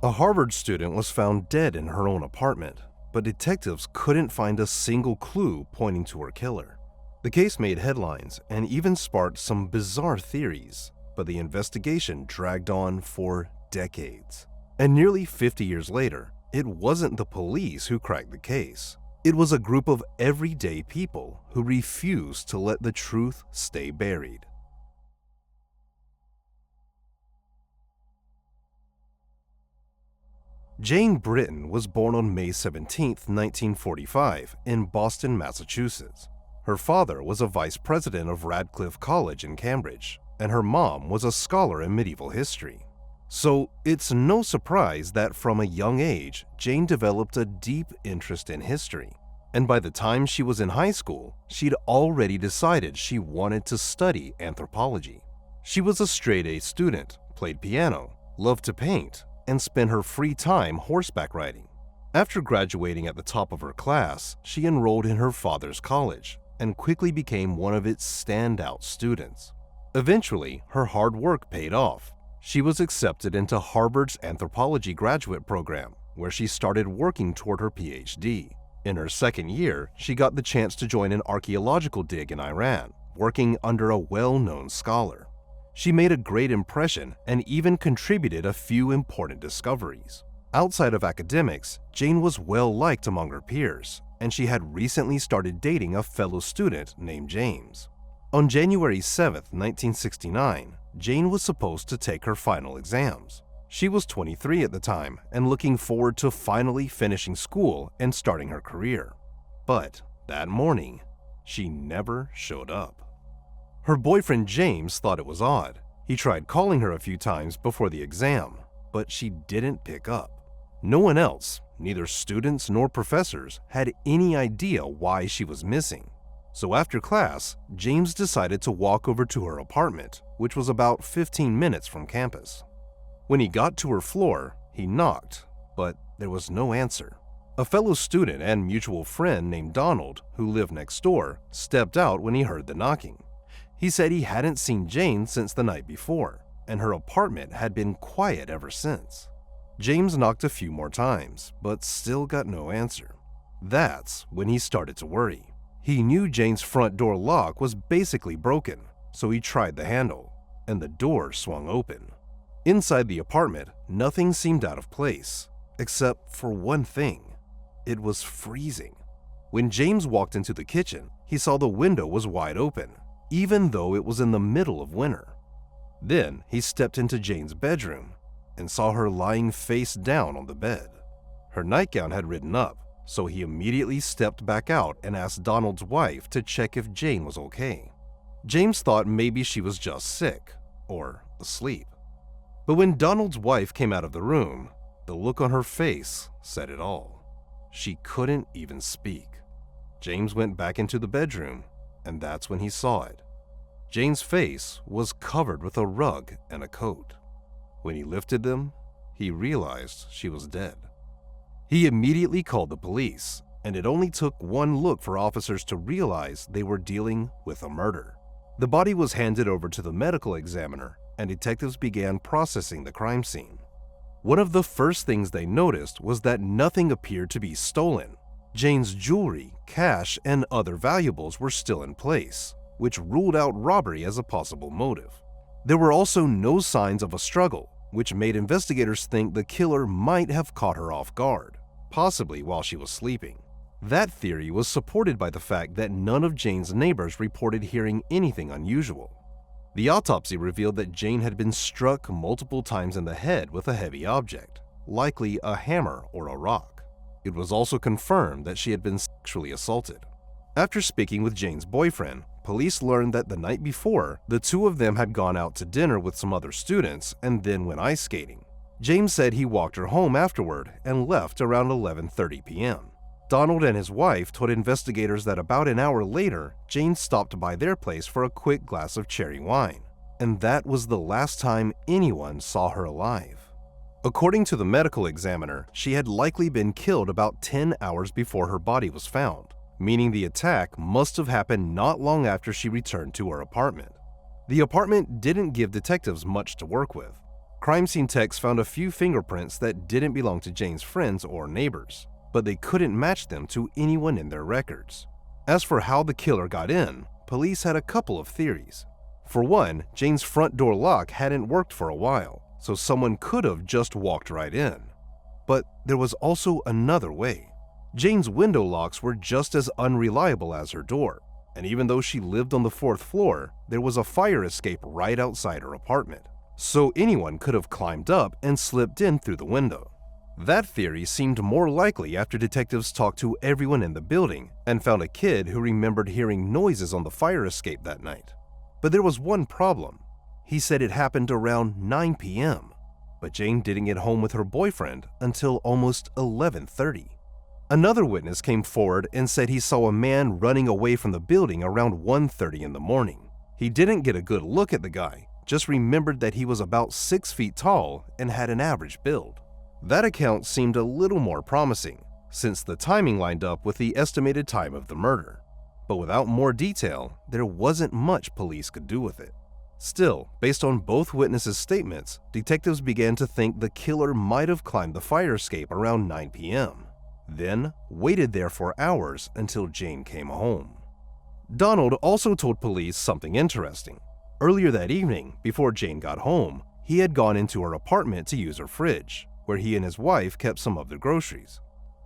A Harvard student was found dead in her own apartment, but detectives couldn't find a single clue pointing to her killer. The case made headlines and even sparked some bizarre theories, but the investigation dragged on for decades. And nearly 50 years later, it wasn't the police who cracked the case. It was a group of everyday people who refused to let the truth stay buried. Jane Britton was born on May 17, 1945, in Boston, Massachusetts. Her father was a vice president of Radcliffe College in Cambridge, and her mom was a scholar in medieval history. So it's no surprise that from a young age, Jane developed a deep interest in history. And by the time she was in high school, she'd already decided she wanted to study anthropology. She was a straight-A student, played piano, loved to paint, and spent her free time horseback riding. After graduating at the top of her class, she enrolled in her father's college and quickly became one of its standout students. Eventually, her hard work paid off. She was accepted into Harvard's anthropology graduate program, where she started working toward her PhD. In her second year, she got the chance to join an archaeological dig in Iran, working under a well-known scholar. She made a great impression and even contributed a few important discoveries. Outside of academics, Jane was well-liked among her peers, and she had recently started dating a fellow student named James. On January 7, 1969, Jane was supposed to take her final exams. She was 23 at the time and looking forward to finally finishing school and starting her career. But that morning, she never showed up. Her boyfriend James thought it was odd. He tried calling her a few times before the exam, but she didn't pick up. No one else, neither students nor professors, had any idea why she was missing. So after class, James decided to walk over to her apartment, which was about 15 minutes from campus. When he got to her floor, he knocked, but there was no answer. A fellow student and mutual friend named Donald, who lived next door, stepped out when he heard the knocking. He said he hadn't seen Jane since the night before, and her apartment had been quiet ever since. James knocked a few more times, but still got no answer. That's when he started to worry. He knew Jane's front door lock was basically broken, so he tried the handle, and the door swung open. Inside the apartment, nothing seemed out of place, except for one thing. It was freezing. When James walked into the kitchen, he saw the window was wide open, even though it was in the middle of winter. Then he stepped into Jane's bedroom and saw her lying face down on the bed. Her nightgown had ridden up, so he immediately stepped back out and asked Donald's wife to check if Jane was okay. James thought maybe she was just sick or asleep. But when Donald's wife came out of the room, the look on her face said it all. She couldn't even speak. James went back into the bedroom, and that's when he saw it. Jane's face was covered with a rug and a coat. When he lifted them, he realized she was dead. He immediately called the police, and it only took one look for officers to realize they were dealing with a murder. The body was handed over to the medical examiner, and detectives began processing the crime scene. One of the first things they noticed was that nothing appeared to be stolen. Jane's jewelry, cash, and other valuables were still in place, which ruled out robbery as a possible motive. There were also no signs of a struggle, which made investigators think the killer might have caught her off guard, possibly while she was sleeping. That theory was supported by the fact that none of Jane's neighbors reported hearing anything unusual. The autopsy revealed that Jane had been struck multiple times in the head with a heavy object, likely a hammer or a rock. It was also confirmed that she had been sexually assaulted. After speaking with Jane's boyfriend, police learned that the night before, the two of them had gone out to dinner with some other students and then went ice skating. James said he walked her home afterward and left around 11:30 p.m. Donald and his wife told investigators that about an hour later, Jane stopped by their place for a quick glass of cherry wine, and that was the last time anyone saw her alive. According to the medical examiner, she had likely been killed about 10 hours before her body was found, meaning the attack must have happened not long after she returned to her apartment. The apartment didn't give detectives much to work with. Crime scene techs found a few fingerprints that didn't belong to Jane's friends or neighbors, but they couldn't match them to anyone in their records. As for how the killer got in, police had a couple of theories. For one, Jane's front door lock hadn't worked for a while, so someone could have just walked right in. But there was also another way. Jane's window locks were just as unreliable as her door, and even though she lived on the 4th floor, there was a fire escape right outside her apartment, so anyone could have climbed up and slipped in through the window. That theory seemed more likely after detectives talked to everyone in the building and found a kid who remembered hearing noises on the fire escape that night. But there was one problem. He said it happened around 9 p.m., but Jane didn't get home with her boyfriend until almost 11:30. Another witness came forward and said he saw a man running away from the building around 1:30 in the morning. He didn't get a good look at the guy, just remembered that he was about 6 feet tall and had an average build. That account seemed a little more promising, since the timing lined up with the estimated time of the murder. But without more detail, there wasn't much police could do with it. Still, based on both witnesses' statements, detectives began to think the killer might have climbed the fire escape around 9 p.m., then waited there for hours until Jane came home. Donald also told police something interesting. Earlier that evening, before Jane got home, he had gone into her apartment to use her fridge, where he and his wife kept some of their groceries.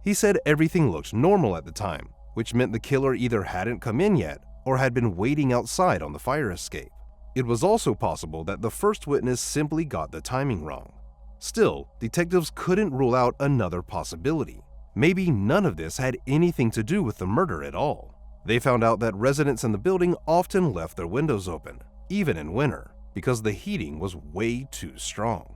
He said everything looked normal at the time, which meant the killer either hadn't come in yet or had been waiting outside on the fire escape. It was also possible that the first witness simply got the timing wrong. Still, detectives couldn't rule out another possibility. Maybe none of this had anything to do with the murder at all. They found out that residents in the building often left their windows open, even in winter, because the heating was way too strong.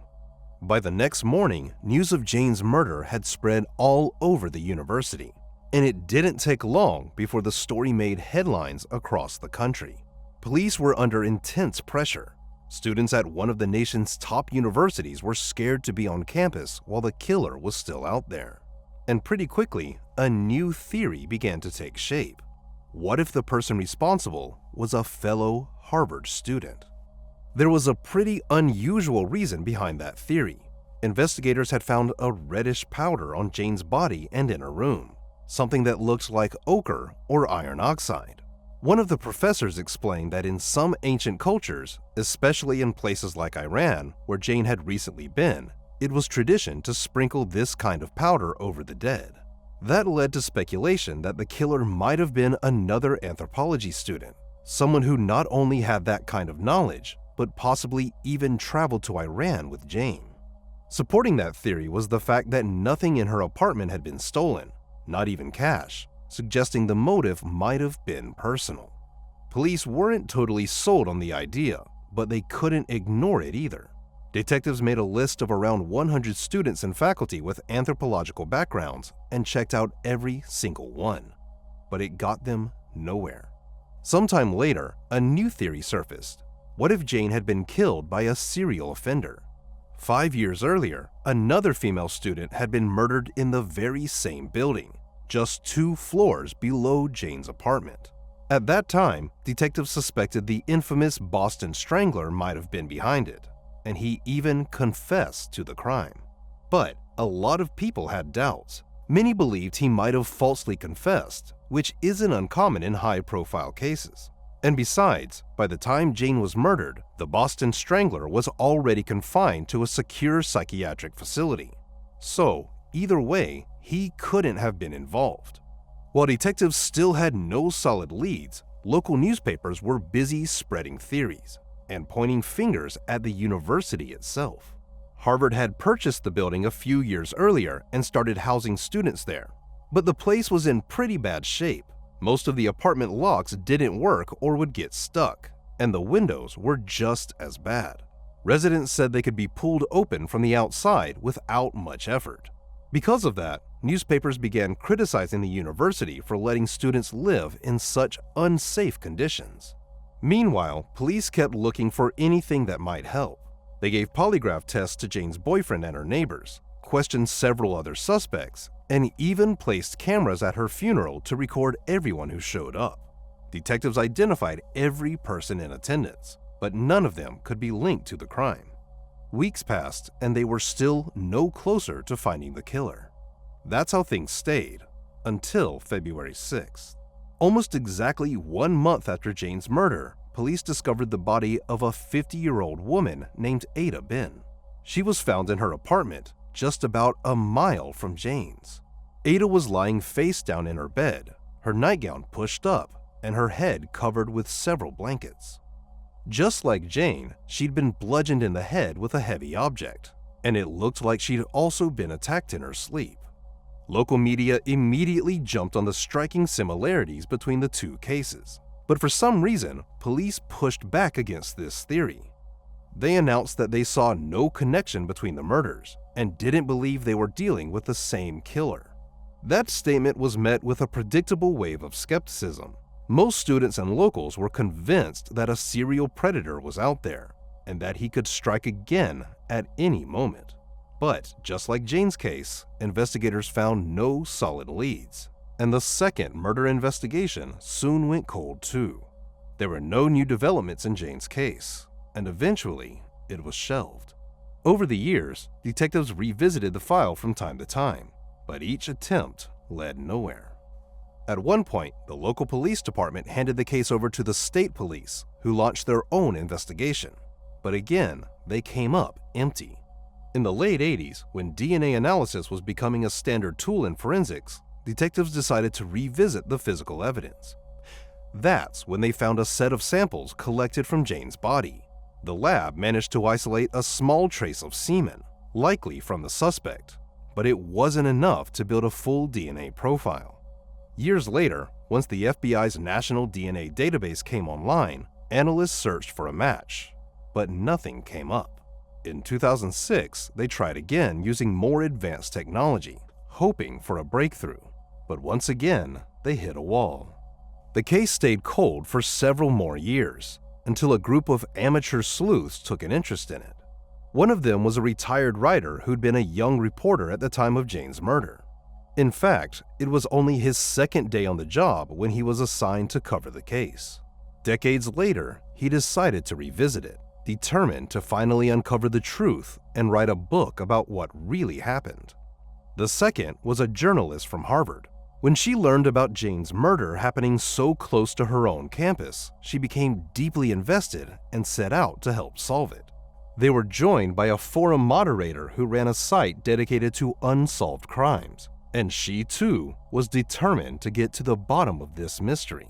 By the next morning, news of Jane's murder had spread all over the university, and it didn't take long before the story made headlines across the country. Police were under intense pressure. Students at one of the nation's top universities were scared to be on campus while the killer was still out there. And pretty quickly, a new theory began to take shape. What if the person responsible was a fellow Harvard student? There was a pretty unusual reason behind that theory. Investigators had found a reddish powder on Jane's body and in her room, something that looked like ochre or iron oxide. One of the professors explained that in some ancient cultures, especially in places like Iran, where Jane had recently been, it was tradition to sprinkle this kind of powder over the dead. That led to speculation that the killer might have been another anthropology student, someone who not only had that kind of knowledge, but possibly even traveled to Iran with Jane. Supporting that theory was the fact that nothing in her apartment had been stolen, not even cash, suggesting the motive might have been personal. Police weren't totally sold on the idea, but they couldn't ignore it either. Detectives made a list of around 100 students and faculty with anthropological backgrounds and checked out every single one. But it got them nowhere. Sometime later, a new theory surfaced. What if Jane had been killed by a serial offender? 5 years earlier, another female student had been murdered in the very same building, just 2 floors below Jane's apartment. At that time, detectives suspected the infamous Boston Strangler might have been behind it, and he even confessed to the crime. But a lot of people had doubts. Many believed he might have falsely confessed, which isn't uncommon in high-profile cases. And besides, by the time Jane was murdered, the Boston Strangler was already confined to a secure psychiatric facility. So, either way, he couldn't have been involved. While detectives still had no solid leads, local newspapers were busy spreading theories and pointing fingers at the university itself. Harvard had purchased the building a few years earlier and started housing students there, but the place was in pretty bad shape. Most of the apartment locks didn't work or would get stuck, and the windows were just as bad. Residents said they could be pulled open from the outside without much effort. Because of that, newspapers began criticizing the university for letting students live in such unsafe conditions. Meanwhile, police kept looking for anything that might help. They gave polygraph tests to Jane's boyfriend and her neighbors, questioned several other suspects, and even placed cameras at her funeral to record everyone who showed up. Detectives identified every person in attendance, but none of them could be linked to the crime. Weeks passed, and they were still no closer to finding the killer. That's how things stayed, until February 6th. Almost exactly 1 month after Jane's murder, police discovered the body of a 50-year-old woman named Ada Ben. She was found in her apartment, just about a mile from Jane's. Ada was lying face down in her bed, her nightgown pushed up, and her head covered with several blankets. Just like Jane, she'd been bludgeoned in the head with a heavy object, and it looked like she'd also been attacked in her sleep. Local media immediately jumped on the striking similarities between the two cases, but for some reason, police pushed back against this theory. They announced that they saw no connection between the murders and didn't believe they were dealing with the same killer. That statement was met with a predictable wave of skepticism. Most students and locals were convinced that a serial predator was out there and that he could strike again at any moment. But just like Jane's case, investigators found no solid leads, and the second murder investigation soon went cold too. There were no new developments in Jane's case, and eventually it was shelved. Over the years, detectives revisited the file from time to time, but each attempt led nowhere. At one point, the local police department handed the case over to the state police, who launched their own investigation. But again, they came up empty. In the late 80s, when DNA analysis was becoming a standard tool in forensics, detectives decided to revisit the physical evidence. That's when they found a set of samples collected from Jane's body. The lab managed to isolate a small trace of semen, likely from the suspect, but it wasn't enough to build a full DNA profile. Years later, once the FBI's National DNA Database came online, analysts searched for a match, but nothing came up. In 2006, they tried again using more advanced technology, hoping for a breakthrough, but once again, they hit a wall. The case stayed cold for several more years, until a group of amateur sleuths took an interest in it. One of them was a retired writer who'd been a young reporter at the time of Jane's murder. In fact, it was only his second day on the job when he was assigned to cover the case. Decades later, he decided to revisit it, determined to finally uncover the truth and write a book about what really happened. The second was a journalist from Harvard. When she learned about Jane's murder happening so close to her own campus, she became deeply invested and set out to help solve it. They were joined by a forum moderator who ran a site dedicated to unsolved crimes, and she too was determined to get to the bottom of this mystery.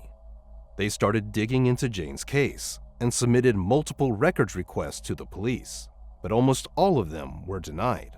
They started digging into Jane's case and submitted multiple records requests to the police, but almost all of them were denied.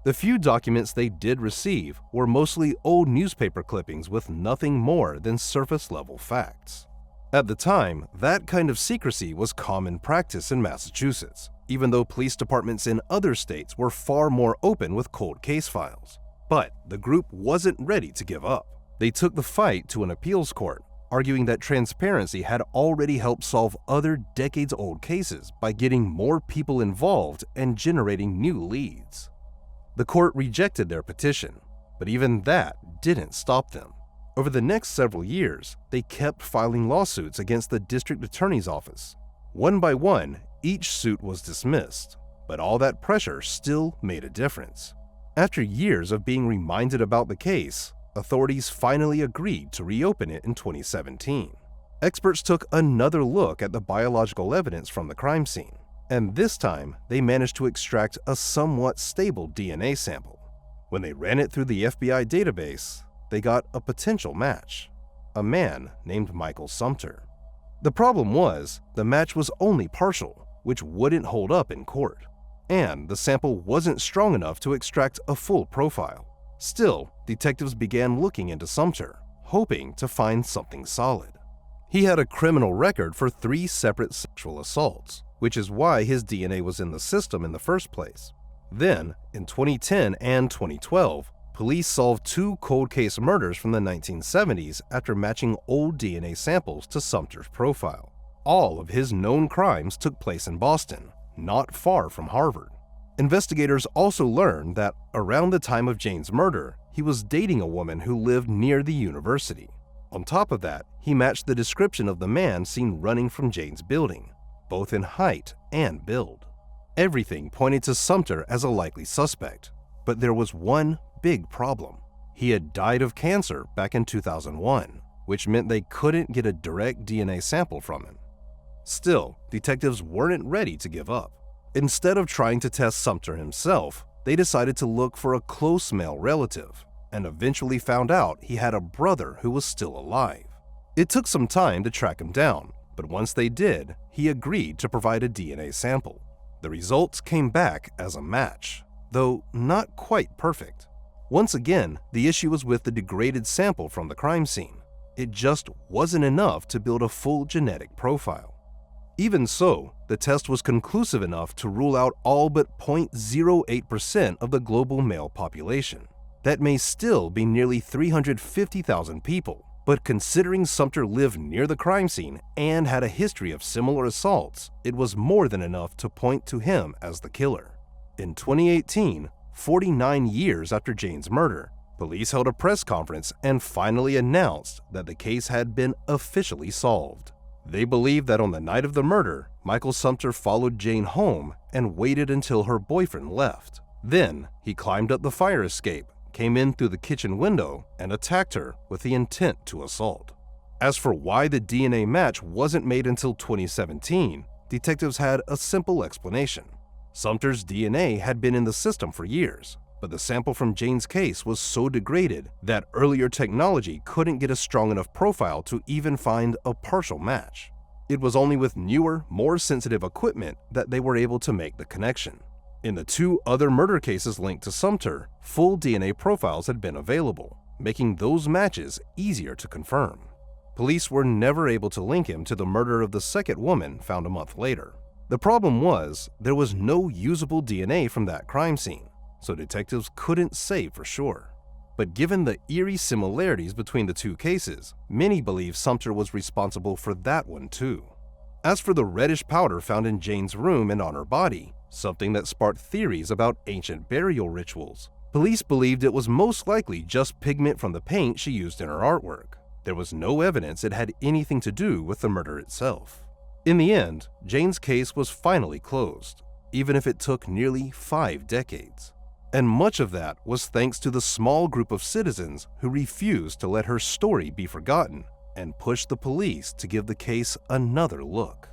The few documents they did receive were mostly old newspaper clippings with nothing more than surface-level facts. At the time, that kind of secrecy was common practice in Massachusetts, even though police departments in other states were far more open with cold case files. But the group wasn't ready to give up. They took the fight to an appeals court, arguing that transparency had already helped solve other decades-old cases by getting more people involved and generating new leads. The court rejected their petition, but even that didn't stop them. Over the next several years, they kept filing lawsuits against the district attorney's office. One by one, each suit was dismissed, but all that pressure still made a difference. After years of being reminded about the case, authorities finally agreed to reopen it in 2017. Experts took another look at the biological evidence from the crime scene, and this time they managed to extract a somewhat stable DNA sample. When they ran it through the FBI database, they got a potential match, a man named Michael Sumter. The problem was, the match was only partial, which wouldn't hold up in court, and the sample wasn't strong enough to extract a full profile. Still, detectives began looking into Sumter, hoping to find something solid. He had a criminal record for 3 separate sexual assaults, which is why his DNA was in the system in the first place. Then, in 2010 and 2012, police solved 2 cold case murders from the 1970s after matching old DNA samples to Sumter's profile. All of his known crimes took place in Boston, not far from Harvard. Investigators also learned that around the time of Jane's murder, he was dating a woman who lived near the university. On top of that, he matched the description of the man seen running from Jane's building, both in height and build. Everything pointed to Sumter as a likely suspect, but there was one big problem. He had died of cancer back in 2001, which meant they couldn't get a direct DNA sample from him. Still, detectives weren't ready to give up. Instead of trying to test Sumter himself, they decided to look for a close male relative, and eventually found out he had a brother who was still alive. It took some time to track him down, but once they did, he agreed to provide a DNA sample. The results came back as a match, though not quite perfect. Once again, the issue was with the degraded sample from the crime scene. It just wasn't enough to build a full genetic profile. Even so, the test was conclusive enough to rule out all but 0.08% of the global male population. That may still be nearly 350,000 people, but considering Sumter lived near the crime scene and had a history of similar assaults, it was more than enough to point to him as the killer. In 2018, 49 years after Jane's murder, police held a press conference and finally announced that the case had been officially solved. They believe that on the night of the murder, Michael Sumter followed Jane home and waited until her boyfriend left. Then, he climbed up the fire escape, came in through the kitchen window, and attacked her with the intent to assault. As for why the DNA match wasn't made until 2017, detectives had a simple explanation. Sumter's DNA had been in the system for years, but the sample from Jane's case was so degraded that earlier technology couldn't get a strong enough profile to even find a partial match. It was only with newer, more sensitive equipment that they were able to make the connection. In the two other murder cases linked to Sumter, full DNA profiles had been available, making those matches easier to confirm. Police were never able to link him to the murder of the second woman found a month later. The problem was, there was no usable DNA from that crime scene, so detectives couldn't say for sure. But given the eerie similarities between the two cases, many believe Sumter was responsible for that one too. As for the reddish powder found in Jane's room and on her body, something that sparked theories about ancient burial rituals, police believed it was most likely just pigment from the paint she used in her artwork. There was no evidence it had anything to do with the murder itself. In the end, Jane's case was finally closed, even if it took nearly 5 decades. And much of that was thanks to the small group of citizens who refused to let her story be forgotten and pushed the police to give the case another look.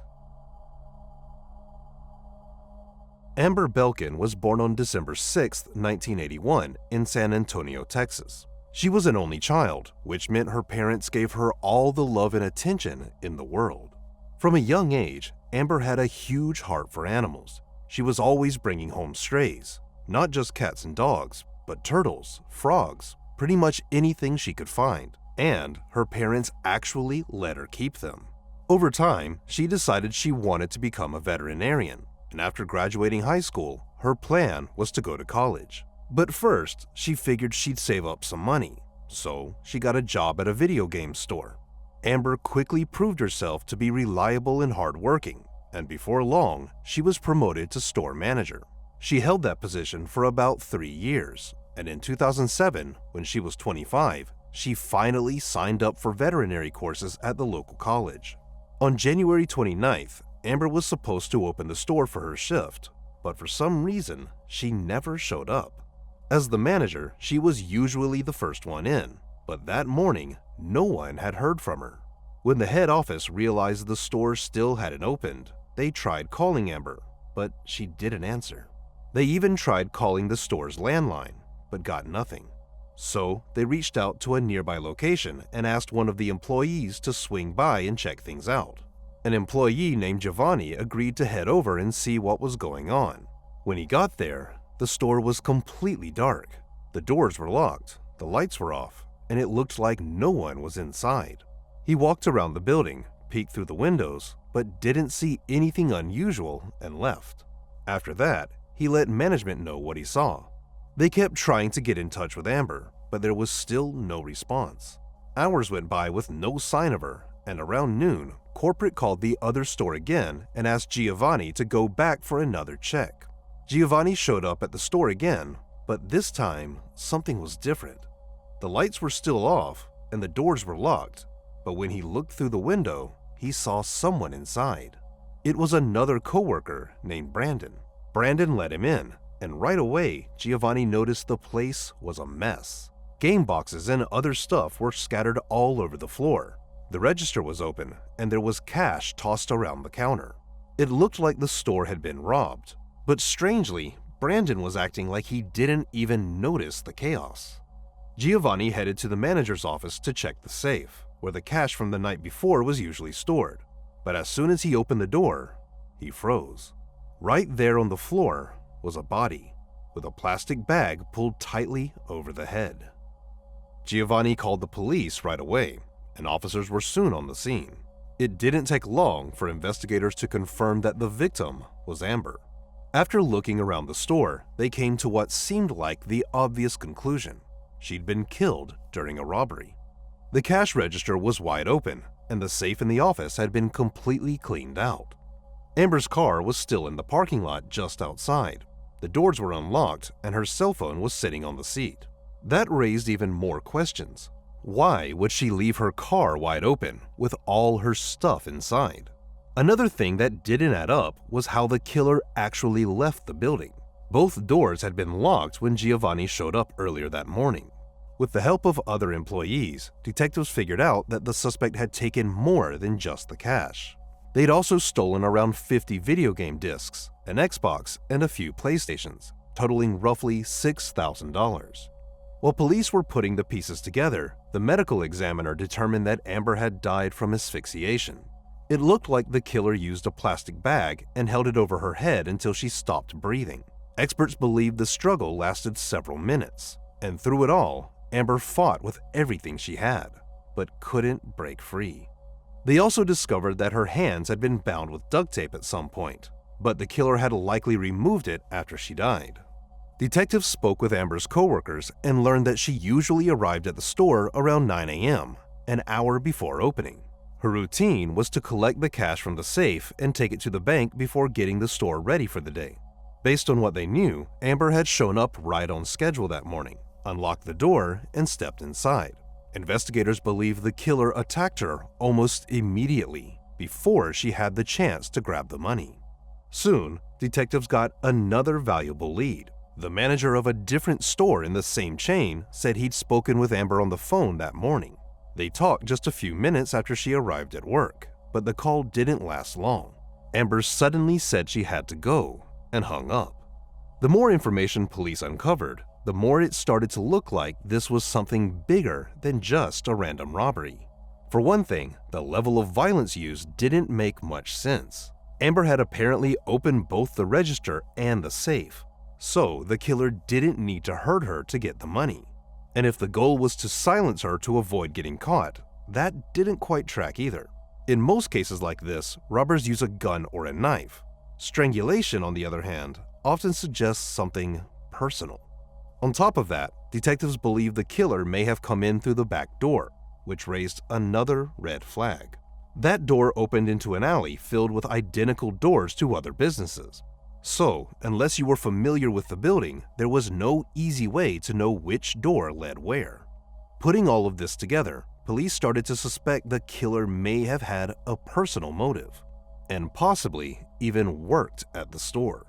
Amber Belkin was born on December 6, 1981, in San Antonio, Texas. She was an only child, which meant her parents gave her all the love and attention in the world. From a young age, Amber had a huge heart for animals. She was always bringing home strays. Not just cats and dogs, but turtles, frogs, pretty much anything she could find, and her parents actually let her keep them. Over time, she decided she wanted to become a veterinarian, and after graduating high school, her plan was to go to college. But first, she figured she'd save up some money, so she got a job at a video game store. Amber quickly proved herself to be reliable and hardworking, and before long, she was promoted to store manager. She held that position for about 3 years, and in 2007, when she was 25, she finally signed up for veterinary courses at the local college. On January 29th, Amber was supposed to open the store for her shift, but for some reason, she never showed up. As the manager, she was usually the first one in, but that morning, no one had heard from her. When the head office realized the store still hadn't opened, they tried calling Amber, but she didn't answer. They even tried calling the store's landline, but got nothing. So they reached out to a nearby location and asked one of the employees to swing by and check things out. An employee named Giovanni agreed to head over and see what was going on. When he got there, the store was completely dark. The doors were locked, the lights were off, and it looked like no one was inside. He walked around the building, peeked through the windows, but didn't see anything unusual and left. After that, he let management know what he saw. They kept trying to get in touch with Amber, but there was still no response. Hours went by with no sign of her, and around noon, corporate called the other store again and asked Giovanni to go back for another check. Giovanni showed up at the store again, but this time, something was different. The lights were still off, and the doors were locked, but when he looked through the window, he saw someone inside. It was another coworker named Brandon. Brandon let him in, and right away, Giovanni noticed the place was a mess. Game boxes and other stuff were scattered all over the floor. The register was open, and there was cash tossed around the counter. It looked like the store had been robbed, but strangely, Brandon was acting like he didn't even notice the chaos. Giovanni headed to the manager's office to check the safe, where the cash from the night before was usually stored. But as soon as he opened the door, he froze. Right there on the floor was a body, with a plastic bag pulled tightly over the head. Giovanni called the police right away, and officers were soon on the scene. It didn't take long for investigators to confirm that the victim was Amber. After looking around the store, they came to what seemed like the obvious conclusion. She'd been killed during a robbery. The cash register was wide open, and the safe in the office had been completely cleaned out. Amber's car was still in the parking lot just outside. The doors were unlocked, and her cell phone was sitting on the seat. That raised even more questions. Why would she leave her car wide open with all her stuff inside? Another thing that didn't add up was how the killer actually left the building. Both doors had been locked when Giovanni showed up earlier that morning. With the help of other employees, detectives figured out that the suspect had taken more than just the cash. They'd also stolen around 50 video game discs, an Xbox, and a few PlayStations, totaling roughly $6,000. While police were putting the pieces together, the medical examiner determined that Amber had died from asphyxiation. It looked like the killer used a plastic bag and held it over her head until she stopped breathing. Experts believe the struggle lasted several minutes, and through it all, Amber fought with everything she had, but couldn't break free. They also discovered that her hands had been bound with duct tape at some point, but the killer had likely removed it after she died. Detectives spoke with Amber's coworkers and learned that she usually arrived at the store around 9 a.m., an hour before opening. Her routine was to collect the cash from the safe and take it to the bank before getting the store ready for the day. Based on what they knew, Amber had shown up right on schedule that morning, unlocked the door, and stepped inside. Investigators believe the killer attacked her almost immediately before she had the chance to grab the money. Soon, detectives got another valuable lead. The manager of a different store in the same chain said he'd spoken with Amber on the phone that morning. They talked just a few minutes after she arrived at work, but the call didn't last long. Amber suddenly said she had to go and hung up. The more information police uncovered, the more it started to look like this was something bigger than just a random robbery. For one thing, the level of violence used didn't make much sense. Amber had apparently opened both the register and the safe, so the killer didn't need to hurt her to get the money. And if the goal was to silence her to avoid getting caught, that didn't quite track either. In most cases like this, robbers use a gun or a knife. Strangulation, on the other hand, often suggests something personal. On top of that, detectives believe the killer may have come in through the back door, which raised another red flag. That door opened into an alley filled with identical doors to other businesses. So, unless you were familiar with the building, there was no easy way to know which door led where. Putting all of this together, police started to suspect the killer may have had a personal motive, and possibly even worked at the store.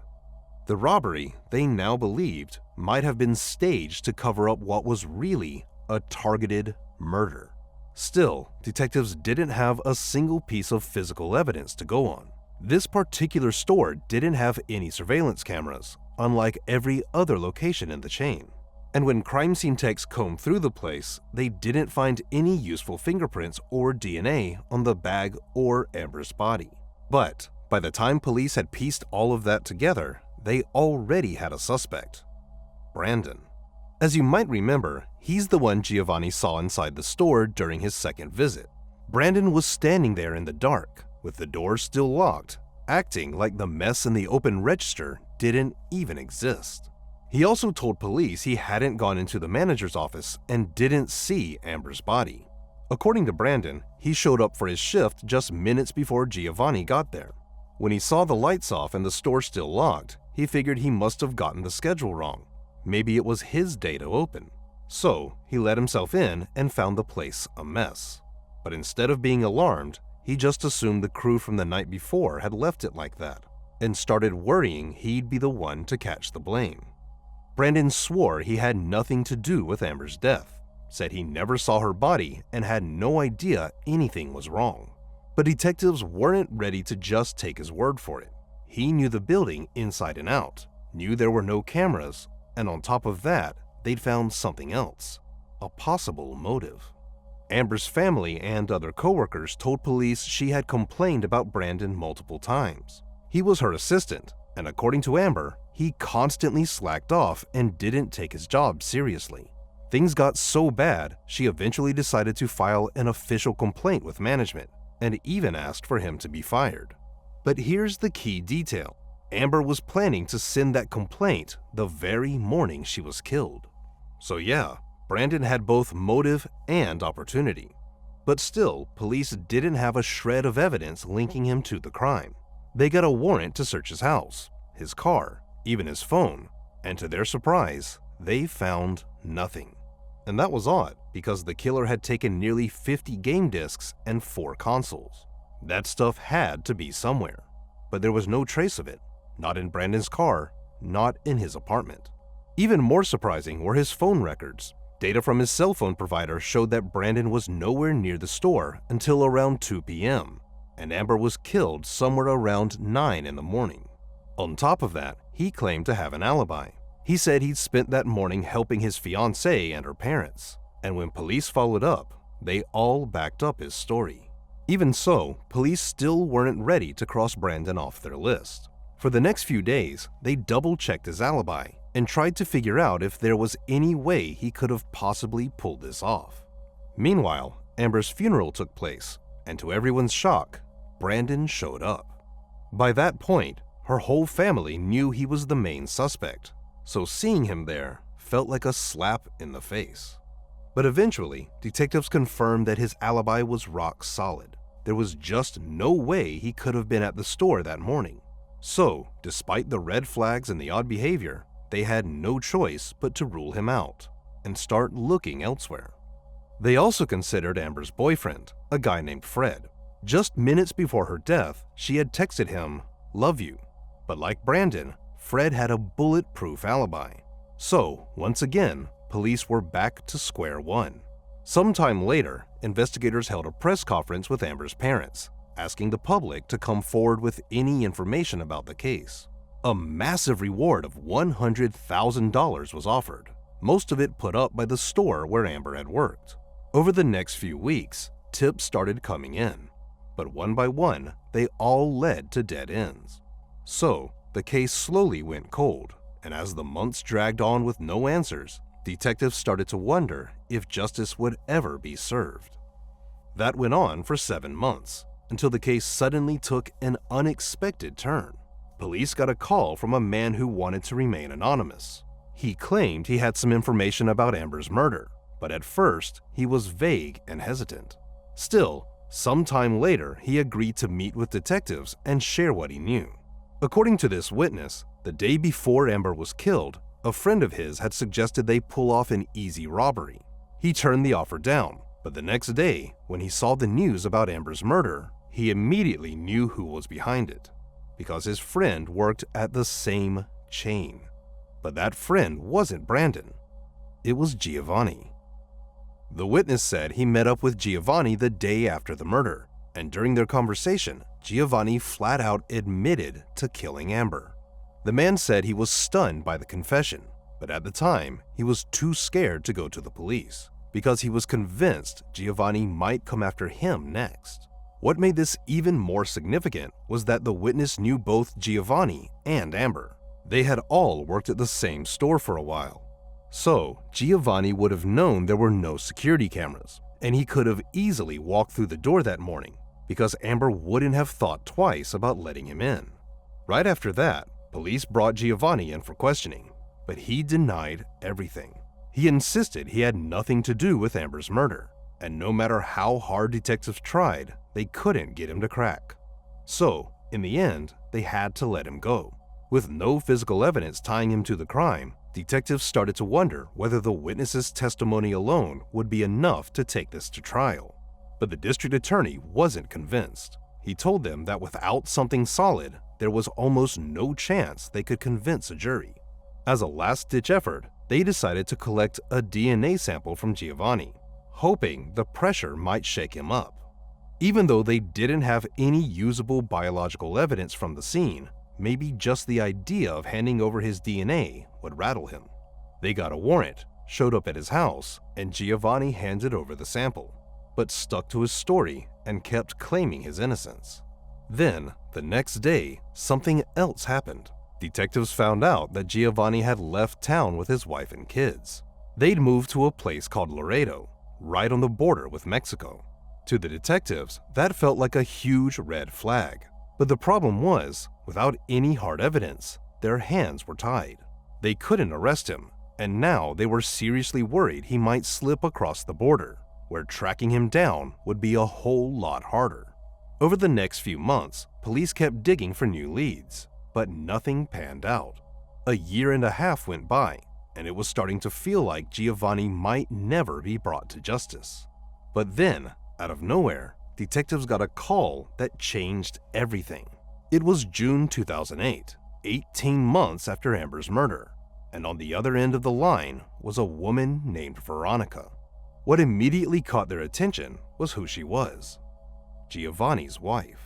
The robbery, they now believed, might have been staged to cover up what was really a targeted murder. Still, detectives didn't have a single piece of physical evidence to go on. This particular store didn't have any surveillance cameras, unlike every other location in the chain. And when crime scene techs combed through the place, they didn't find any useful fingerprints or DNA on the bag or Amber's body. But by the time police had pieced all of that together, they already had a suspect: Brandon. As you might remember, he's the one Giovanni saw inside the store during his second visit. Brandon was standing there in the dark, with the door still locked, acting like the mess in the open register didn't even exist. He also told police he hadn't gone into the manager's office and didn't see Amber's body. According to Brandon, he showed up for his shift just minutes before Giovanni got there. When he saw the lights off and the store still locked, he figured he must have gotten the schedule wrong. Maybe it was his day to open. So he let himself in and found the place a mess. But instead of being alarmed, he just assumed the crew from the night before had left it like that. and started worrying he'd be the one to catch the blame. Brandon swore he had nothing to do with Amber's death, said he never saw her body and had no idea anything was wrong. But detectives weren't ready to just take his word for it. He knew the building inside and out, knew there were no cameras, and on top of that, they'd found something else, a possible motive. Amber's family and other coworkers told police she had complained about Brandon multiple times. He was her assistant, and according to Amber, he constantly slacked off and didn't take his job seriously. Things got so bad, she eventually decided to file an official complaint with management, and even asked for him to be fired. But here's the key detail. Amber was planning to send that complaint the very morning she was killed. So yeah, Brandon had both motive and opportunity. But still, police didn't have a shred of evidence linking him to the crime. They got a warrant to search his house, his car, even his phone, and to their surprise, they found nothing. And that was odd, because the killer had taken nearly 50 game discs and 4 consoles. That stuff had to be somewhere. But there was no trace of it, not in Brandon's car, not in his apartment. Even more surprising were his phone records. Data from his cell phone provider showed that Brandon was nowhere near the store until around 2 p.m., and Amber was killed somewhere around 9 in the morning. On top of that, he claimed to have an alibi. He said he'd spent that morning helping his fiancée and her parents, and when police followed up, they all backed up his story. Even so, police still weren't ready to cross Brandon off their list. For the next few days, they double-checked his alibi and tried to figure out if there was any way he could have possibly pulled this off. Meanwhile, Amber's funeral took place, and to everyone's shock, Brandon showed up. By that point, her whole family knew he was the main suspect, so seeing him there felt like a slap in the face. But eventually, detectives confirmed that his alibi was rock solid. There was just no way he could have been at the store that morning. So, despite the red flags and the odd behavior, they had no choice but to rule him out and start looking elsewhere. They also considered Amber's boyfriend, a guy named Fred. Just minutes before her death, she had texted him, "Love you." But like Brandon, Fred had a bulletproof alibi. So, once again, police were back to square one. Sometime later, investigators held a press conference with Amber's parents, asking the public to come forward with any information about the case. A massive reward of $100,000 was offered, most of it put up by the store where Amber had worked. Over the next few weeks, tips started coming in, but one by one, they all led to dead ends. So, the case slowly went cold, and as the months dragged on with no answers, detectives started to wonder if justice would ever be served. That went on for 7 months, until the case suddenly took an unexpected turn. Police got a call from a man who wanted to remain anonymous. He claimed he had some information about Amber's murder, but at first, he was vague and hesitant. Still, sometime later, he agreed to meet with detectives and share what he knew. According to this witness, the day before Amber was killed, a friend of his had suggested they pull off an easy robbery. He turned the offer down, but the next day, when he saw the news about Amber's murder, he immediately knew who was behind it, because his friend worked at the same chain. But that friend wasn't Brandon. It was Giovanni. The witness said he met up with Giovanni the day after the murder, and during their conversation, Giovanni flat out admitted to killing Amber. The man said he was stunned by the confession, but at the time, he was too scared to go to the police, because he was convinced Giovanni might come after him next. What made this even more significant was that the witness knew both Giovanni and Amber. They had all worked at the same store for a while. So, Giovanni would have known there were no security cameras, and he could have easily walked through the door that morning, because Amber wouldn't have thought twice about letting him in. Right after that, police brought Giovanni in for questioning, but he denied everything. He insisted he had nothing to do with Amber's murder, and no matter how hard detectives tried, they couldn't get him to crack. So, in the end, they had to let him go. With no physical evidence tying him to the crime, detectives started to wonder whether the witness's testimony alone would be enough to take this to trial. But the district attorney wasn't convinced. He told them that without something solid, there was almost no chance they could convince a jury. As a last-ditch effort, they decided to collect a DNA sample from Giovanni, hoping the pressure might shake him up. Even though they didn't have any usable biological evidence from the scene, maybe just the idea of handing over his DNA would rattle him. They got a warrant, showed up at his house, and Giovanni handed over the sample, but stuck to his story and kept claiming his innocence. Then, the next day, something else happened. Detectives found out that Giovanni had left town with his wife and kids. They'd moved to a place called Laredo, right on the border with Mexico. To the detectives, that felt like a huge red flag. But the problem was, without any hard evidence, their hands were tied. They couldn't arrest him, and now they were seriously worried he might slip across the border, where tracking him down would be a whole lot harder. Over the next few months, police kept digging for new leads, but nothing panned out. A year and a half went by, and it was starting to feel like Giovanni might never be brought to justice. But then, out of nowhere, detectives got a call that changed everything. It was June 2008, 18 months after Amber's murder, and on the other end of the line was a woman named Veronica. What immediately caught their attention was who she was: Giovanni's wife.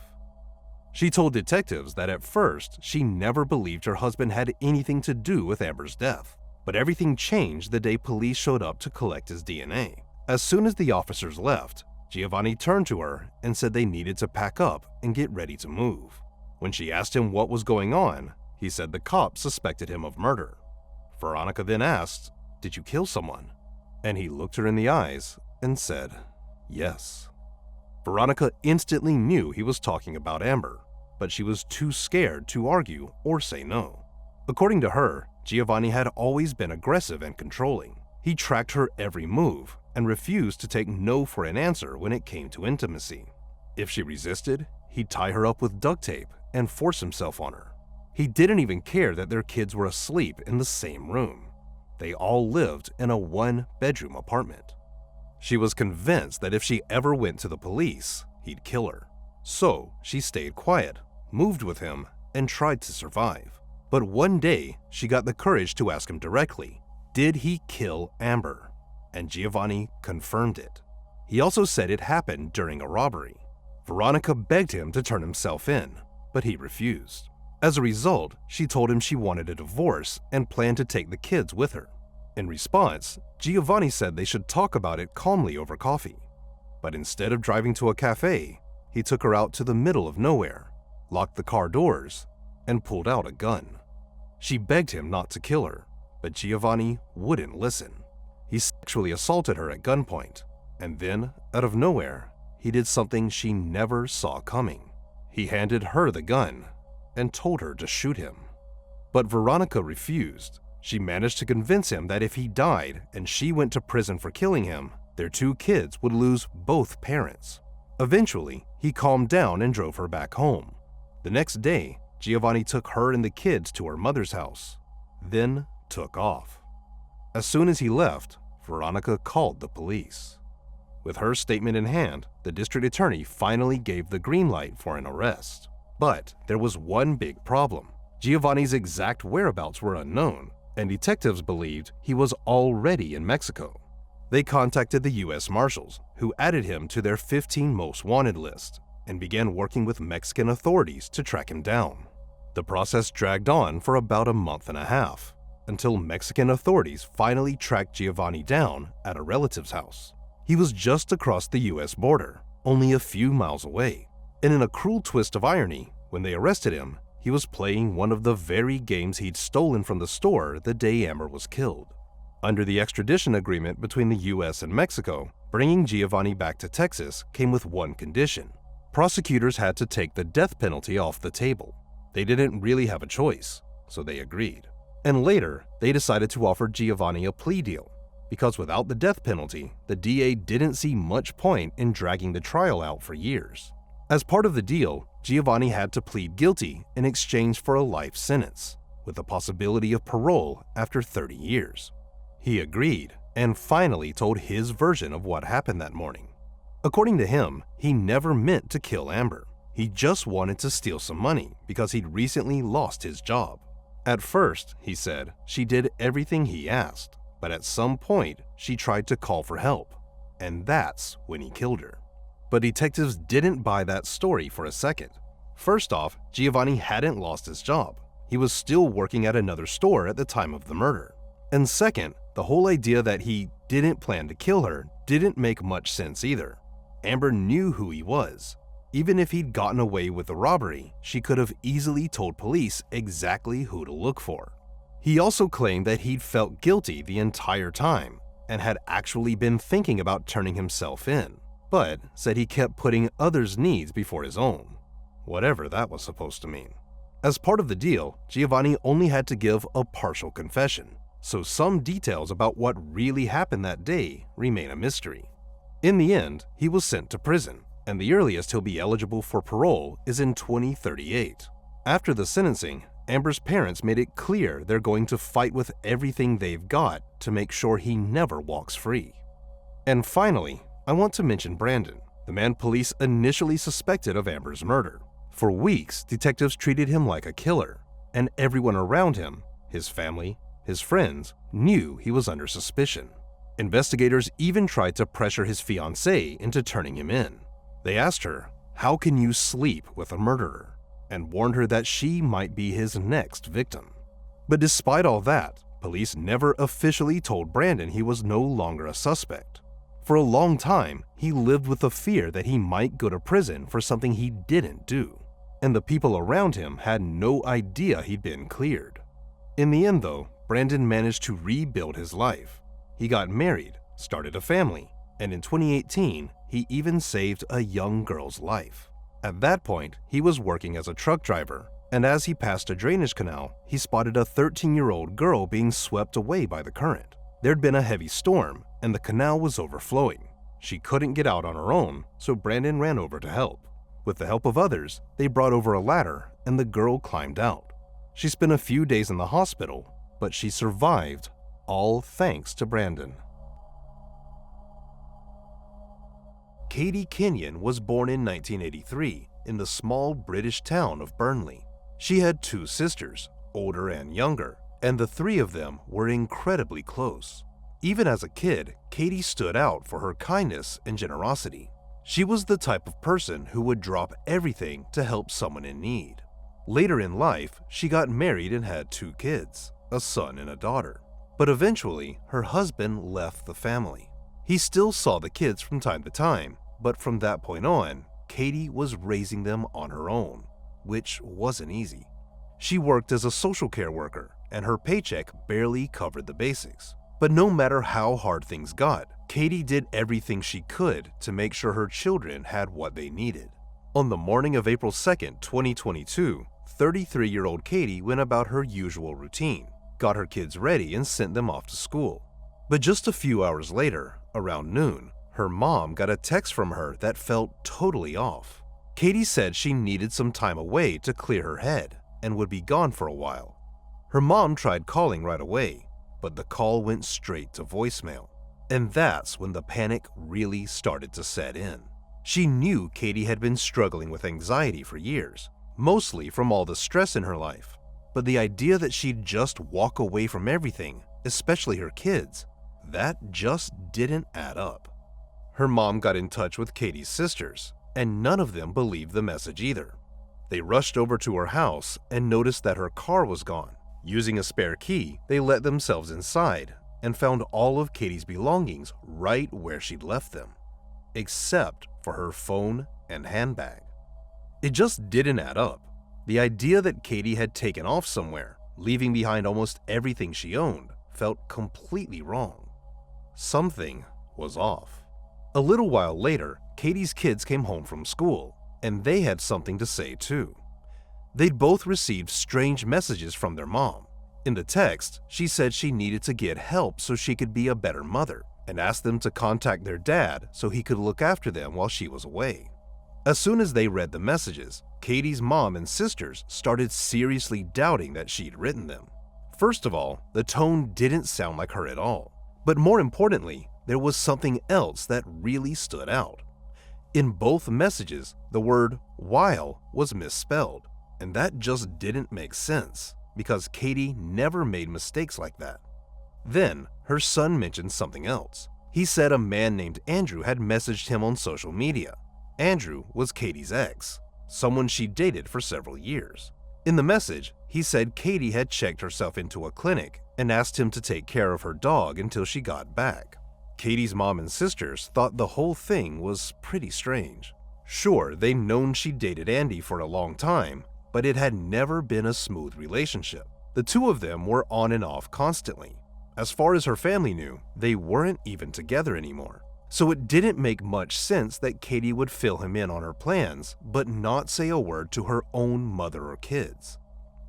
She told detectives that at first she never believed her husband had anything to do with Amber's death, but everything changed the day police showed up to collect his DNA. As soon as the officers left, Giovanni turned to her and said they needed to pack up and get ready to move. When she asked him what was going on, he said the cops suspected him of murder. Veronica then asked, "Did you kill someone?" And he looked her in the eyes and said, "Yes." Veronica instantly knew he was talking about Amber, but she was too scared to argue or say no. According to her, Giovanni had always been aggressive and controlling. He tracked her every move and refused to take no for an answer when it came to intimacy. If she resisted, he'd tie her up with duct tape and force himself on her. He didn't even care that their kids were asleep in the same room. They all lived in a one-bedroom apartment. She was convinced that if she ever went to the police, he'd kill her. So she stayed quiet, moved with him, and tried to survive. But one day, she got the courage to ask him directly, did he kill Amber? And Giovanni confirmed it. He also said it happened during a robbery. Veronica begged him to turn himself in, but he refused. As a result, she told him she wanted a divorce and planned to take the kids with her. In response, Giovanni said they should talk about it calmly over coffee. But instead of driving to a cafe, he took her out to the middle of nowhere, locked the car doors, and pulled out a gun. She begged him not to kill her, but Giovanni wouldn't listen. He sexually assaulted her at gunpoint, and then, out of nowhere, he did something she never saw coming. He handed her the gun and told her to shoot him. But Veronica refused. She managed to convince him that if he died and she went to prison for killing him, their two kids would lose both parents. Eventually, he calmed down and drove her back home. The next day, Giovanni took her and the kids to her mother's house, then took off. As soon as he left, Veronica called the police. With her statement in hand, the district attorney finally gave the green light for an arrest. But there was one big problem. Giovanni's exact whereabouts were unknown, and detectives believed he was already in Mexico. They contacted the U.S. Marshals, who added him to their 15 most wanted list, and began working with Mexican authorities to track him down. The process dragged on for about a month and a half, until Mexican authorities finally tracked Giovanni down at a relative's house. He was just across the U.S. border, only a few miles away. And in a cruel twist of irony, when they arrested him, he was playing one of the very games he'd stolen from the store the day Amber was killed. Under the extradition agreement between the U.S. and Mexico, bringing Giovanni back to Texas came with one condition. Prosecutors had to take the death penalty off the table. They didn't really have a choice, so they agreed. And later, they decided to offer Giovanni a plea deal, because without the death penalty, the DA didn't see much point in dragging the trial out for years. As part of the deal, Giovanni had to plead guilty in exchange for a life sentence, with the possibility of parole after 30 years. He agreed and finally told his version of what happened that morning. According to him, he never meant to kill Amber. He just wanted to steal some money because he'd recently lost his job. At first, he said, she did everything he asked, but at some point, she tried to call for help, and that's when he killed her. But detectives didn't buy that story for a second. First off, Giovanni hadn't lost his job. He was still working at another store at the time of the murder. And second, the whole idea that he didn't plan to kill her didn't make much sense either. Amber knew who he was. Even if he'd gotten away with the robbery, she could have easily told police exactly who to look for. He also claimed that he'd felt guilty the entire time and had actually been thinking about turning himself in, but said he kept putting others' needs before his own, whatever that was supposed to mean. As part of the deal, Giovanni only had to give a partial confession, so some details about what really happened that day remain a mystery. In the end, he was sent to prison, and the earliest he'll be eligible for parole is in 2038. After the sentencing, Amber's parents made it clear they're going to fight with everything they've got to make sure he never walks free. And finally, I want to mention Brandon, the man police initially suspected of Amber's murder. For weeks, detectives treated him like a killer, and everyone around him, his family, his friends, knew he was under suspicion. Investigators even tried to pressure his fiancée into turning him in. They asked her, "How can you sleep with a murderer?" and warned her that she might be his next victim. But despite all that, police never officially told Brandon he was no longer a suspect. For a long time, he lived with the fear that he might go to prison for something he didn't do, and the people around him had no idea he'd been cleared. In the end though, Brandon managed to rebuild his life. He got married, started a family, and in 2018, he even saved a young girl's life. At that point, he was working as a truck driver, and as he passed a drainage canal, he spotted a 13-year-old girl being swept away by the current. There'd been a heavy storm, and the canal was overflowing. She couldn't get out on her own, so Brandon ran over to help. With the help of others, they brought over a ladder, and the girl climbed out. She spent a few days in the hospital, but she survived, all thanks to Brandon. Katie Kenyon was born in 1983 in the small British town of Burnley. She had two sisters, older and younger, and the three of them were incredibly close. Even as a kid, Katie stood out for her kindness and generosity. She was the type of person who would drop everything to help someone in need. Later in life, she got married and had two kids, a son and a daughter. But eventually, her husband left the family. He still saw the kids from time to time, but from that point on, Katie was raising them on her own, which wasn't easy. She worked as a social care worker, and her paycheck barely covered the basics. But no matter how hard things got, Katie did everything she could to make sure her children had what they needed. On the morning of April 2nd, 2022, 33-year-old Katie went about her usual routine, got her kids ready and sent them off to school. But just a few hours later, around noon, her mom got a text from her that felt totally off. Katie said she needed some time away to clear her head and would be gone for a while. Her mom tried calling right away, but the call went straight to voicemail. And that's when the panic really started to set in. She knew Katie had been struggling with anxiety for years, mostly from all the stress in her life. But the idea that she'd just walk away from everything, especially her kids, that just didn't add up. Her mom got in touch with Katie's sisters, and none of them believed the message either. They rushed over to her house and noticed that her car was gone. Using a spare key, they let themselves inside and found all of Katie's belongings right where she'd left them, except for her phone and handbag. It just didn't add up. The idea that Katie had taken off somewhere, leaving behind almost everything she owned, felt completely wrong. Something was off. A little while later, Katie's kids came home from school, and they had something to say too. They'd both received strange messages from their mom. In the text, she said she needed to get help so she could be a better mother, and asked them to contact their dad so he could look after them while she was away. As soon as they read the messages, Katie's mom and sisters started seriously doubting that she'd written them. First of all, the tone didn't sound like her at all. But more importantly, there was something else that really stood out. In both messages, the word while was misspelled, and that just didn't make sense because Katie never made mistakes like that. Then, her son mentioned something else. He said a man named Andrew had messaged him on social media. Andrew was Katie's ex, someone she dated for several years. In the message, he said Katie had checked herself into a clinic and asked him to take care of her dog until she got back. Katie's mom and sisters thought the whole thing was pretty strange. Sure, they'd known she dated Andy for a long time, but it had never been a smooth relationship. The two of them were on and off constantly. As far as her family knew, they weren't even together anymore. So it didn't make much sense that Katie would fill him in on her plans, but not say a word to her own mother or kids.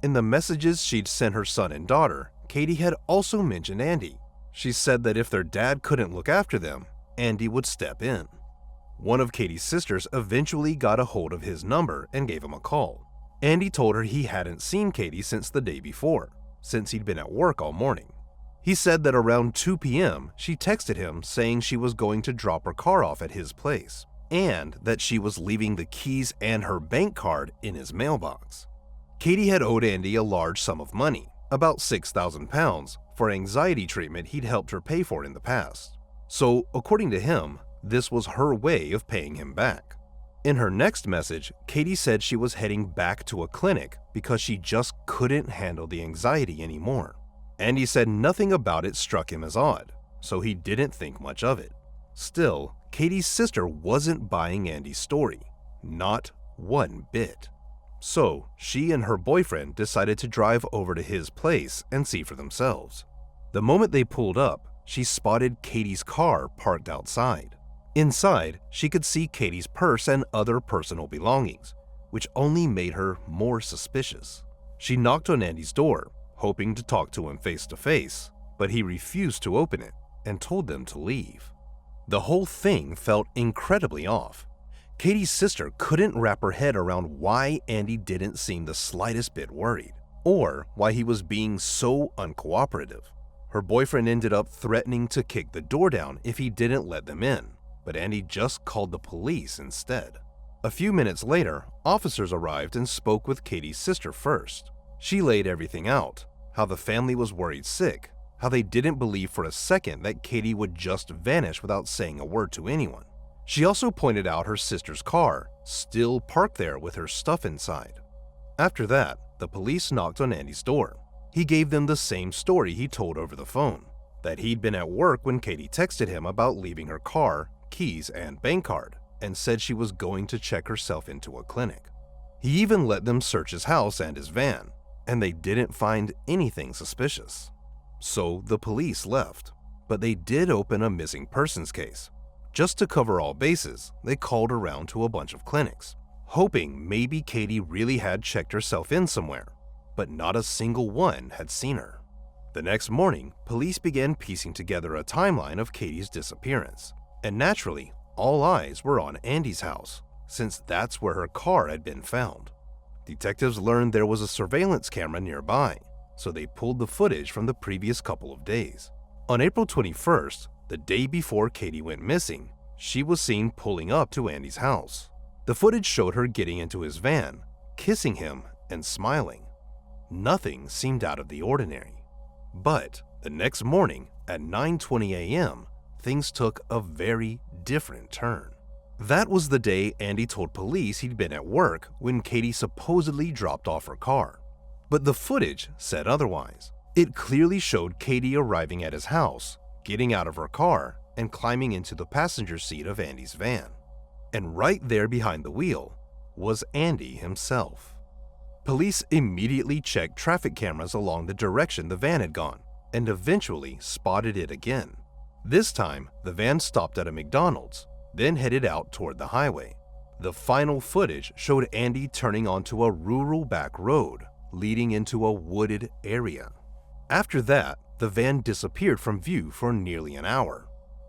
In the messages she'd sent her son and daughter, Katie had also mentioned Andy. She said that if their dad couldn't look after them, Andy would step in. One of Katie's sisters eventually got a hold of his number and gave him a call. Andy told her he hadn't seen Katie since the day before, since he'd been at work all morning. He said that around 2 p.m., she texted him saying she was going to drop her car off at his place, and that she was leaving the keys and her bank card in his mailbox. Katie had owed Andy a large sum of money, about £6,000, for anxiety treatment he'd helped her pay for in the past. So, according to him, this was her way of paying him back. In her next message, Katie said she was heading back to a clinic because she just couldn't handle the anxiety anymore. Andy said nothing about it struck him as odd, so he didn't think much of it. Still, Katie's sister wasn't buying Andy's story, not one bit. So, she and her boyfriend decided to drive over to his place and see for themselves. The moment they pulled up, she spotted Katie's car parked outside. Inside, she could see Katie's purse and other personal belongings, which only made her more suspicious. She knocked on Andy's door, hoping to talk to him face to face, but he refused to open it and told them to leave. The whole thing felt incredibly off. Katie's sister couldn't wrap her head around why Andy didn't seem the slightest bit worried, or why he was being so uncooperative. Her boyfriend ended up threatening to kick the door down if he didn't let them in, but Andy just called the police instead. A few minutes later, officers arrived and spoke with Katie's sister first. She laid everything out, how the family was worried sick, how they didn't believe for a second that Katie would just vanish without saying a word to anyone. She also pointed out her sister's car, still parked there with her stuff inside. After that, the police knocked on Andy's door. He gave them the same story he told over the phone, that he'd been at work when Katie texted him about leaving her car, keys, and bank card, and said she was going to check herself into a clinic. He even let them search his house and his van, and they didn't find anything suspicious. So the police left, but they did open a missing persons case. Just to cover all bases, they called around to a bunch of clinics, hoping maybe Katie really had checked herself in somewhere, but not a single one had seen her. The next morning, police began piecing together a timeline of Katie's disappearance, and naturally, all eyes were on Andy's house, since that's where her car had been found. Detectives learned there was a surveillance camera nearby, so they pulled the footage from the previous couple of days. On April 21st, the day before Katie went missing, she was seen pulling up to Andy's house. The footage showed her getting into his van, kissing him, and smiling. Nothing seemed out of the ordinary. But the next morning at 9:20 a.m., things took a very different turn. That was the day Andy told police he'd been at work when Katie supposedly dropped off her car. But the footage said otherwise. It clearly showed Katie arriving at his house, getting out of her car, and climbing into the passenger seat of Andy's van. And right there behind the wheel was Andy himself. Police immediately checked traffic cameras along the direction the van had gone, and eventually spotted it again. This time, the van stopped at a McDonald's, then headed out toward the highway. The final footage showed Andy turning onto a rural back road, leading into a wooded area. After that, the van disappeared from view for nearly an hour.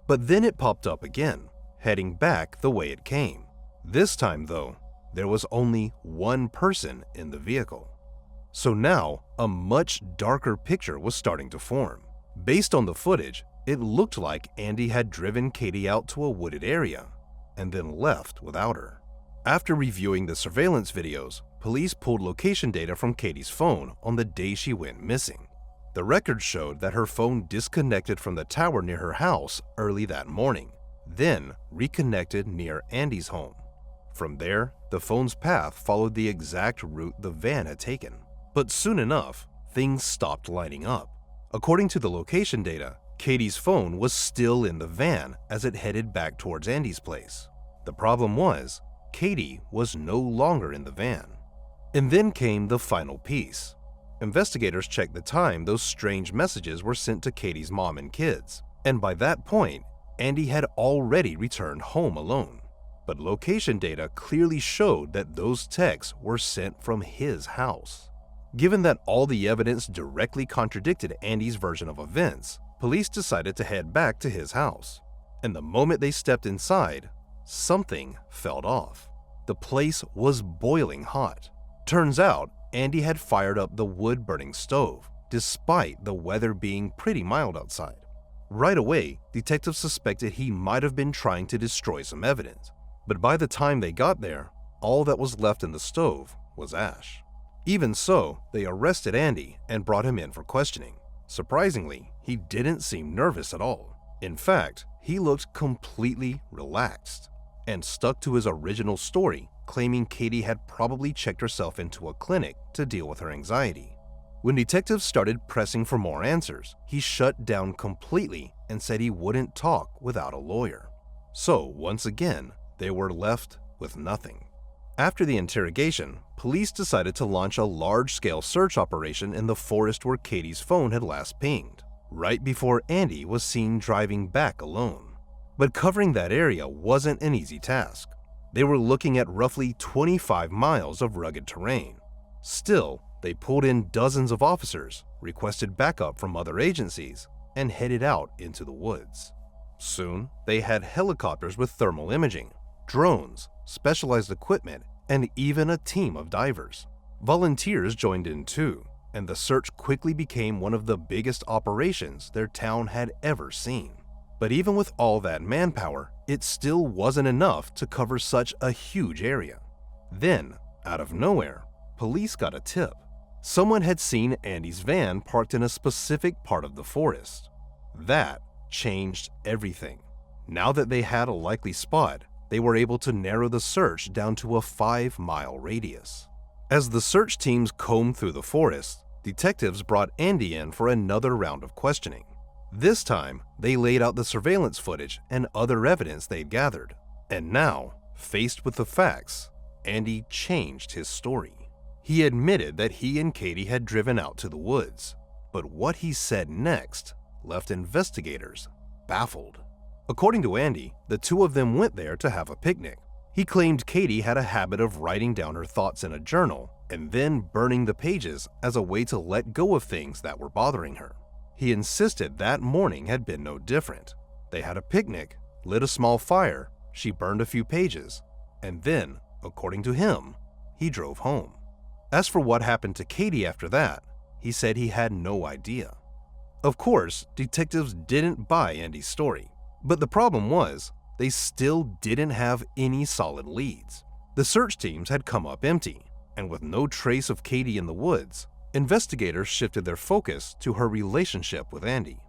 But then it popped up again, heading back the way it came. This time, though, there was only one person in the vehicle. So now, a much darker picture was starting to form. Based on the footage, it looked like Andy had driven Katie out to a wooded area, and then left without her. After reviewing the surveillance videos, police pulled location data from Katie's phone on the day she went missing. The records showed that her phone disconnected from the tower near her house early that morning, then reconnected near Andy's home. From there, the phone's path followed the exact route the van had taken. But soon enough, things stopped lining up. According to the location data, Katie's phone was still in the van as it headed back towards Andy's place. The problem was, Katie was no longer in the van. And then came the final piece. Investigators checked the time those strange messages were sent to Katie's mom and kids, and by that point, Andy had already returned home alone. But location data clearly showed that those texts were sent from his house. Given that all the evidence directly contradicted Andy's version of events, police decided to head back to his house. And the moment they stepped inside, something felt off. The place was boiling hot. Turns out, Andy had fired up the wood-burning stove, despite the weather being pretty mild outside. Right away, detectives suspected he might have been trying to destroy some evidence. But by the time they got there, all that was left in the stove was ash. Even so, they arrested Andy and brought him in for questioning. Surprisingly, he didn't seem nervous at all. In fact, he looked completely relaxed and stuck to his original story, claiming Katie had probably checked herself into a clinic to deal with her anxiety. When detectives started pressing for more answers, he shut down completely and said he wouldn't talk without a lawyer. So, once again, they were left with nothing. After the interrogation, police decided to launch a large-scale search operation in the forest where Katie's phone had last pinged, right before Andy was seen driving back alone. But covering that area wasn't an easy task. They were looking at roughly 25 miles of rugged terrain. Still, they pulled in dozens of officers, requested backup from other agencies, and headed out into the woods. Soon, they had helicopters with thermal imaging, drones, specialized equipment, and even a team of divers. Volunteers joined in too, and the search quickly became one of the biggest operations their town had ever seen. But even with all that manpower, it still wasn't enough to cover such a huge area. Then, out of nowhere, police got a tip. Someone had seen Andy's van parked in a specific part of the forest. That changed everything. Now that they had a likely spot, they were able to narrow the search down to a 5-mile radius. As the search teams combed through the forest, detectives brought Andy in for another round of questioning. This time, they laid out the surveillance footage and other evidence they'd gathered. And now, faced with the facts, Andy changed his story. He admitted that he and Katie had driven out to the woods, but what he said next left investigators baffled. According to Andy, the two of them went there to have a picnic. He claimed Katie had a habit of writing down her thoughts in a journal and then burning the pages as a way to let go of things that were bothering her. He insisted that morning had been no different. They had a picnic, lit a small fire, she burned a few pages, and then, according to him, he drove home. As for what happened to Katie after that, he said he had no idea. Of course, detectives didn't buy Andy's story, but the problem was, they still didn't have any solid leads. The search teams had come up empty, and with no trace of Katie in the woods, investigators shifted their focus to her relationship with Andy.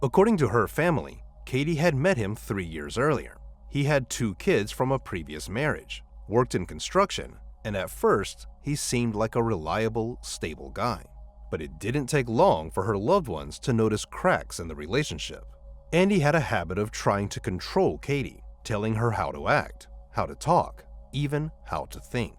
According to her family, Katie had met him 3 years earlier. He had 2 kids from a previous marriage, worked in construction, and at first, he seemed like a reliable, stable guy. But it didn't take long for her loved ones to notice cracks in the relationship. Andy had a habit of trying to control Katie, telling her how to act, how to talk, even how to think.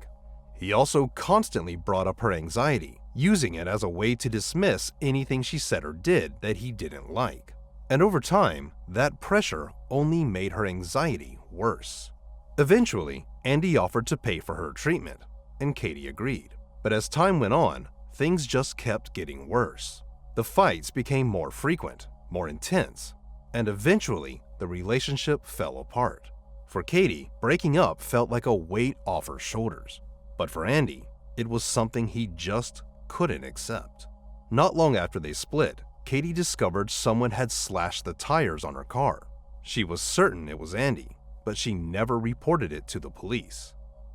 He also constantly brought up her anxiety, using it as a way to dismiss anything she said or did that he didn't like. And over time, that pressure only made her anxiety worse. Eventually, Andy offered to pay for her treatment, and Katie agreed. But as time went on, things just kept getting worse. The fights became more frequent, more intense, and eventually, the relationship fell apart. For Katie, breaking up felt like a weight off her shoulders. But for Andy, it was something he just couldn't accept. Not long after they split, Katie discovered someone had slashed the tires on her car. She was certain it was Andy, but she never reported it to the police.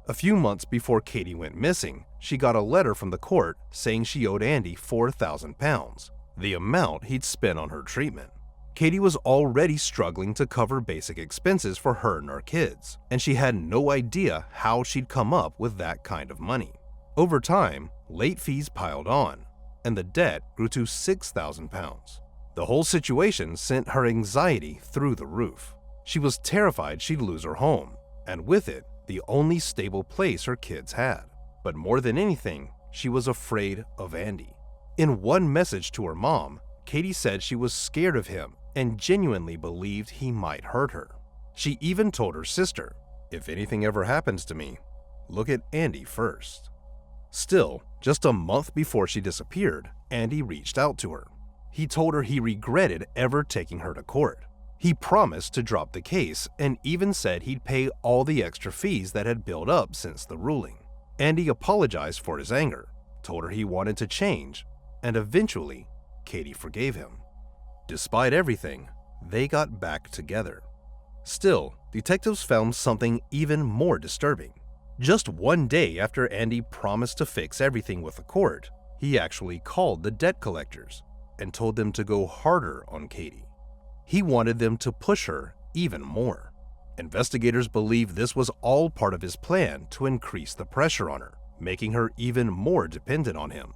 A few months before Katie went missing, she got a letter from the court saying she owed Andy £4,000, the amount he'd spent on her treatment. Katie was already struggling to cover basic expenses for her and her kids, and she had no idea how she'd come up with that kind of money. Over time, late fees piled on, and the debt grew to £6,000. The whole situation sent her anxiety through the roof. She was terrified she'd lose her home, and with it, the only stable place her kids had. But more than anything, she was afraid of Andy. In one message to her mom, Katie said she was scared of him and genuinely believed he might hurt her. She even told her sister, "If anything ever happens to me, look at Andy first." Still, just a month before she disappeared, Andy reached out to her. He told her he regretted ever taking her to court. He promised to drop the case and even said he'd pay all the extra fees that had built up since the ruling. Andy apologized for his anger, told her he wanted to change, and eventually, Katie forgave him. Despite everything, they got back together. Still, detectives found something even more disturbing. Just one day after Andy promised to fix everything with the court, he actually called the debt collectors and told them to go harder on Katie. He wanted them to push her even more. Investigators believe this was all part of his plan to increase the pressure on her, making her even more dependent on him.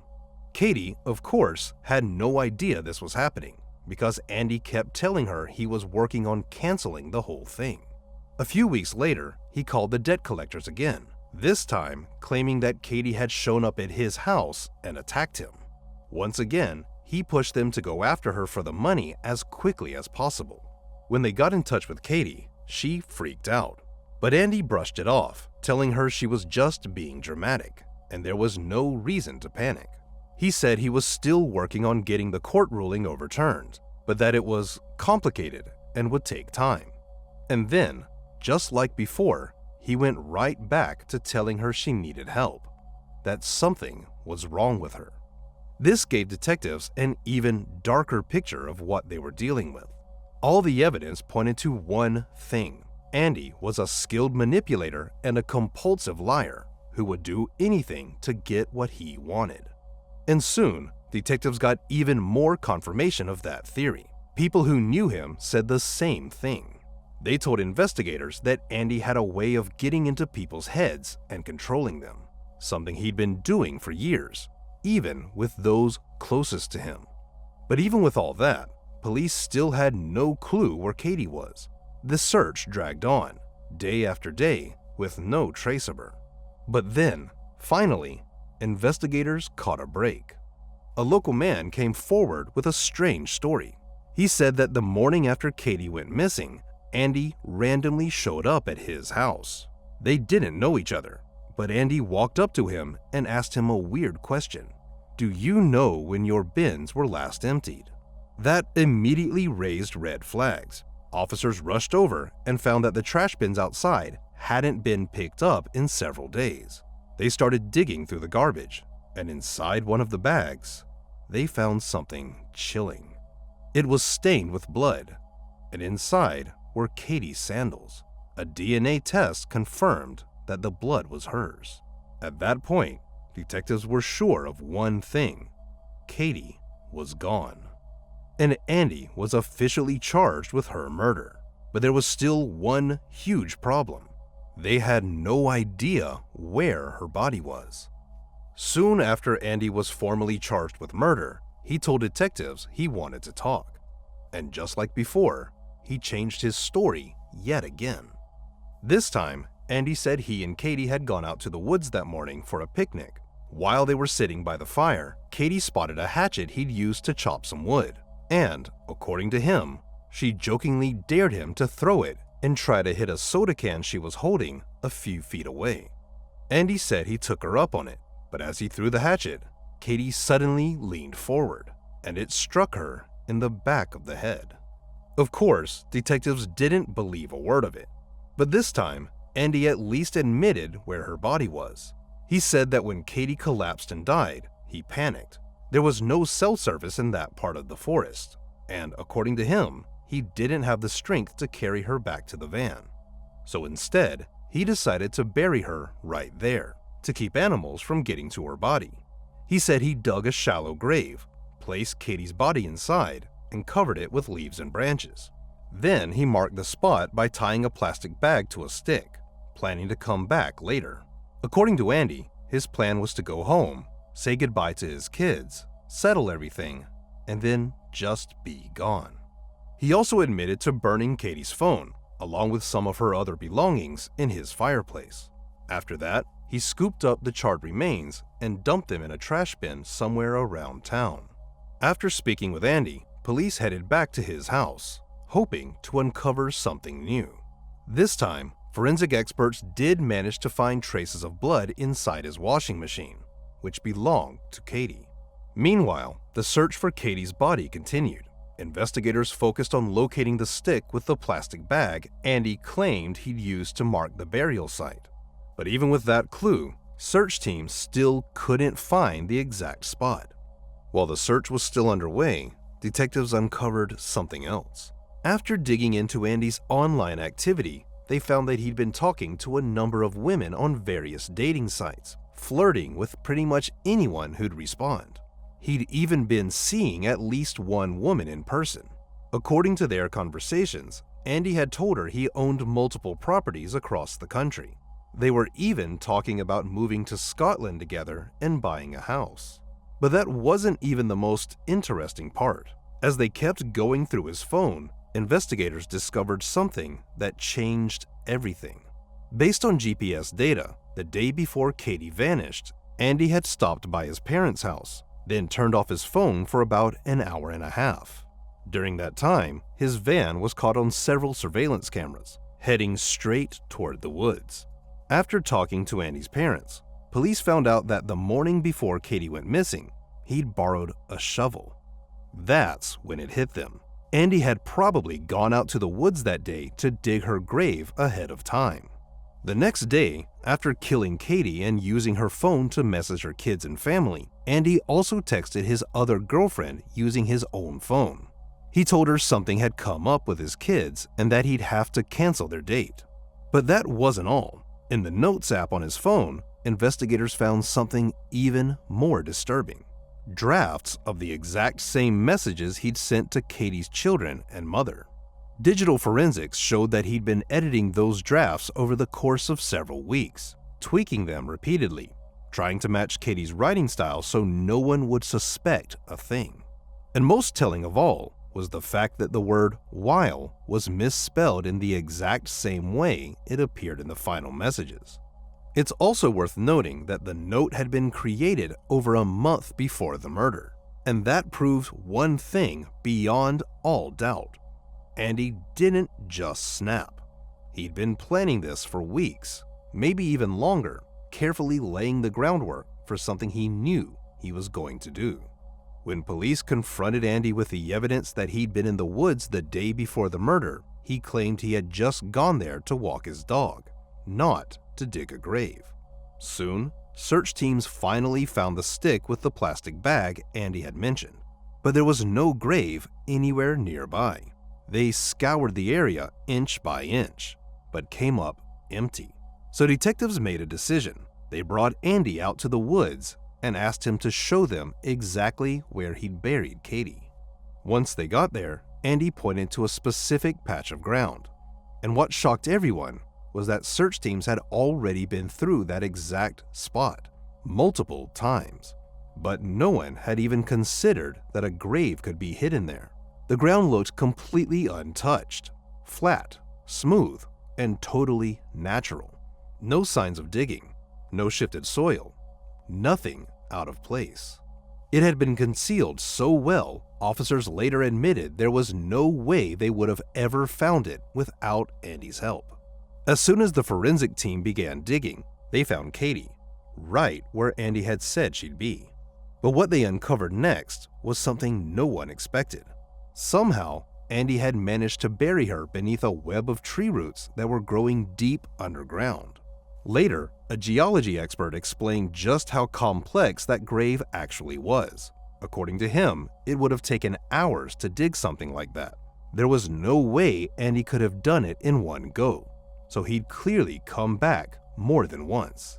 Katie, of course, had no idea this was happening because Andy kept telling her he was working on canceling the whole thing. A few weeks later, he called the debt collectors again, this time claiming that Katie had shown up at his house and attacked him. Once again, he pushed them to go after her for the money as quickly as possible. When they got in touch with Katie, she freaked out. But Andy brushed it off, telling her she was just being dramatic, and there was no reason to panic. He said he was still working on getting the court ruling overturned, but that it was complicated and would take time. And then, just like before, he went right back to telling her she needed help, that something was wrong with her. This gave detectives an even darker picture of what they were dealing with. All the evidence pointed to one thing. Andy was a skilled manipulator and a compulsive liar who would do anything to get what he wanted. And soon, detectives got even more confirmation of that theory. People who knew him said the same thing. They told investigators that Andy had a way of getting into people's heads and controlling them, something he'd been doing for years, even with those closest to him. But even with all that, police still had no clue where Katie was. The search dragged on, day after day, with no trace of her. But then, finally, investigators caught a break. A local man came forward with a strange story. He said that the morning after Katie went missing, Andy randomly showed up at his house. They didn't know each other, but Andy walked up to him and asked him a weird question. "Do you know when your bins were last emptied?" That immediately raised red flags. Officers rushed over and found that the trash bins outside hadn't been picked up in several days. They started digging through the garbage, and inside one of the bags, they found something chilling. It was stained with blood, and inside were Katie's sandals. A DNA test confirmed that the blood was hers. At that point, detectives were sure of one thing: Katie was gone. And Andy was officially charged with her murder. But there was still one huge problem. They had no idea where her body was. Soon after Andy was formally charged with murder, he told detectives he wanted to talk. And just like before, he changed his story yet again. This time, Andy said he and Katie had gone out to the woods that morning for a picnic. While they were sitting by the fire, Katie spotted a hatchet he'd used to chop some wood. And, according to him, she jokingly dared him to throw it and try to hit a soda can she was holding a few feet away. Andy said he took her up on it, but as he threw the hatchet, Katie suddenly leaned forward, and it struck her in the back of the head. Of course, detectives didn't believe a word of it, but this time, Andy at least admitted where her body was. He said that when Katie collapsed and died, he panicked. There was no cell service in that part of the forest, and according to him, he didn't have the strength to carry her back to the van. So instead, he decided to bury her right there, to keep animals from getting to her body. He said he dug a shallow grave, placed Katie's body inside, and covered it with leaves and branches. Then he marked the spot by tying a plastic bag to a stick, planning to come back later. According to Andy, his plan was to go home, say goodbye to his kids, settle everything, and then just be gone. He also admitted to burning Katie's phone, along with some of her other belongings, in his fireplace. After that, he scooped up the charred remains and dumped them in a trash bin somewhere around town. After speaking with Andy, police headed back to his house, hoping to uncover something new. This time, forensic experts did manage to find traces of blood inside his washing machine, which belonged to Katie. Meanwhile, the search for Katie's body continued. Investigators focused on locating the stick with the plastic bag Andy claimed he'd used to mark the burial site. But even with that clue, search teams still couldn't find the exact spot. While the search was still underway, detectives uncovered something else. After digging into Andy's online activity, they found that he'd been talking to a number of women on various dating sites, flirting with pretty much anyone who'd respond. He'd even been seeing at least one woman in person. According to their conversations, Andy had told her he owned multiple properties across the country. They were even talking about moving to Scotland together and buying a house. But that wasn't even the most interesting part. As they kept going through his phone, investigators discovered something that changed everything. Based on GPS data, the day before Katie vanished, Andy had stopped by his parents' house, then turned off his phone for about an hour and a half. During that time, his van was caught on several surveillance cameras, heading straight toward the woods. After talking to Andy's parents, police found out that the morning before Katie went missing, he'd borrowed a shovel. That's when it hit them. Andy had probably gone out to the woods that day to dig her grave ahead of time. The next day, after killing Katie and using her phone to message her kids and family, Andy also texted his other girlfriend using his own phone. He told her something had come up with his kids and that he'd have to cancel their date. But that wasn't all. In the Notes app on his phone, investigators found something even more disturbing. Drafts of the exact same messages he'd sent to Katie's children and mother. Digital forensics showed that he'd been editing those drafts over the course of several weeks, tweaking them repeatedly, trying to match Katie's writing style so no one would suspect a thing. And most telling of all was the fact that the word while was misspelled in the exact same way it appeared in the final messages. It's also worth noting that the note had been created over a month before the murder, and that proved one thing beyond all doubt. Andy didn't just snap. He'd been planning this for weeks, maybe even longer, carefully laying the groundwork for something he knew he was going to do. When police confronted Andy with the evidence that he'd been in the woods the day before the murder, he claimed he had just gone there to walk his dog, not to dig a grave. Soon, search teams finally found the stick with the plastic bag Andy had mentioned, but there was no grave anywhere nearby. They scoured the area inch by inch, but came up empty. So detectives made a decision. They brought Andy out to the woods and asked him to show them exactly where he'd buried Katie. Once they got there, Andy pointed to a specific patch of ground. And what shocked everyone was that search teams had already been through that exact spot multiple times. But no one had even considered that a grave could be hidden there. The ground looked completely untouched, flat, smooth, and totally natural. No signs of digging, no shifted soil, nothing out of place. It had been concealed so well, officers later admitted there was no way they would have ever found it without Andy's help. As soon as the forensic team began digging, they found Katie, right where Andy had said she'd be. But what they uncovered next was something no one expected. Somehow, Andy had managed to bury her beneath a web of tree roots that were growing deep underground. Later, a geology expert explained just how complex that grave actually was. According to him, it would have taken hours to dig something like that. There was no way Andy could have done it in one go. so he'd clearly come back more than once.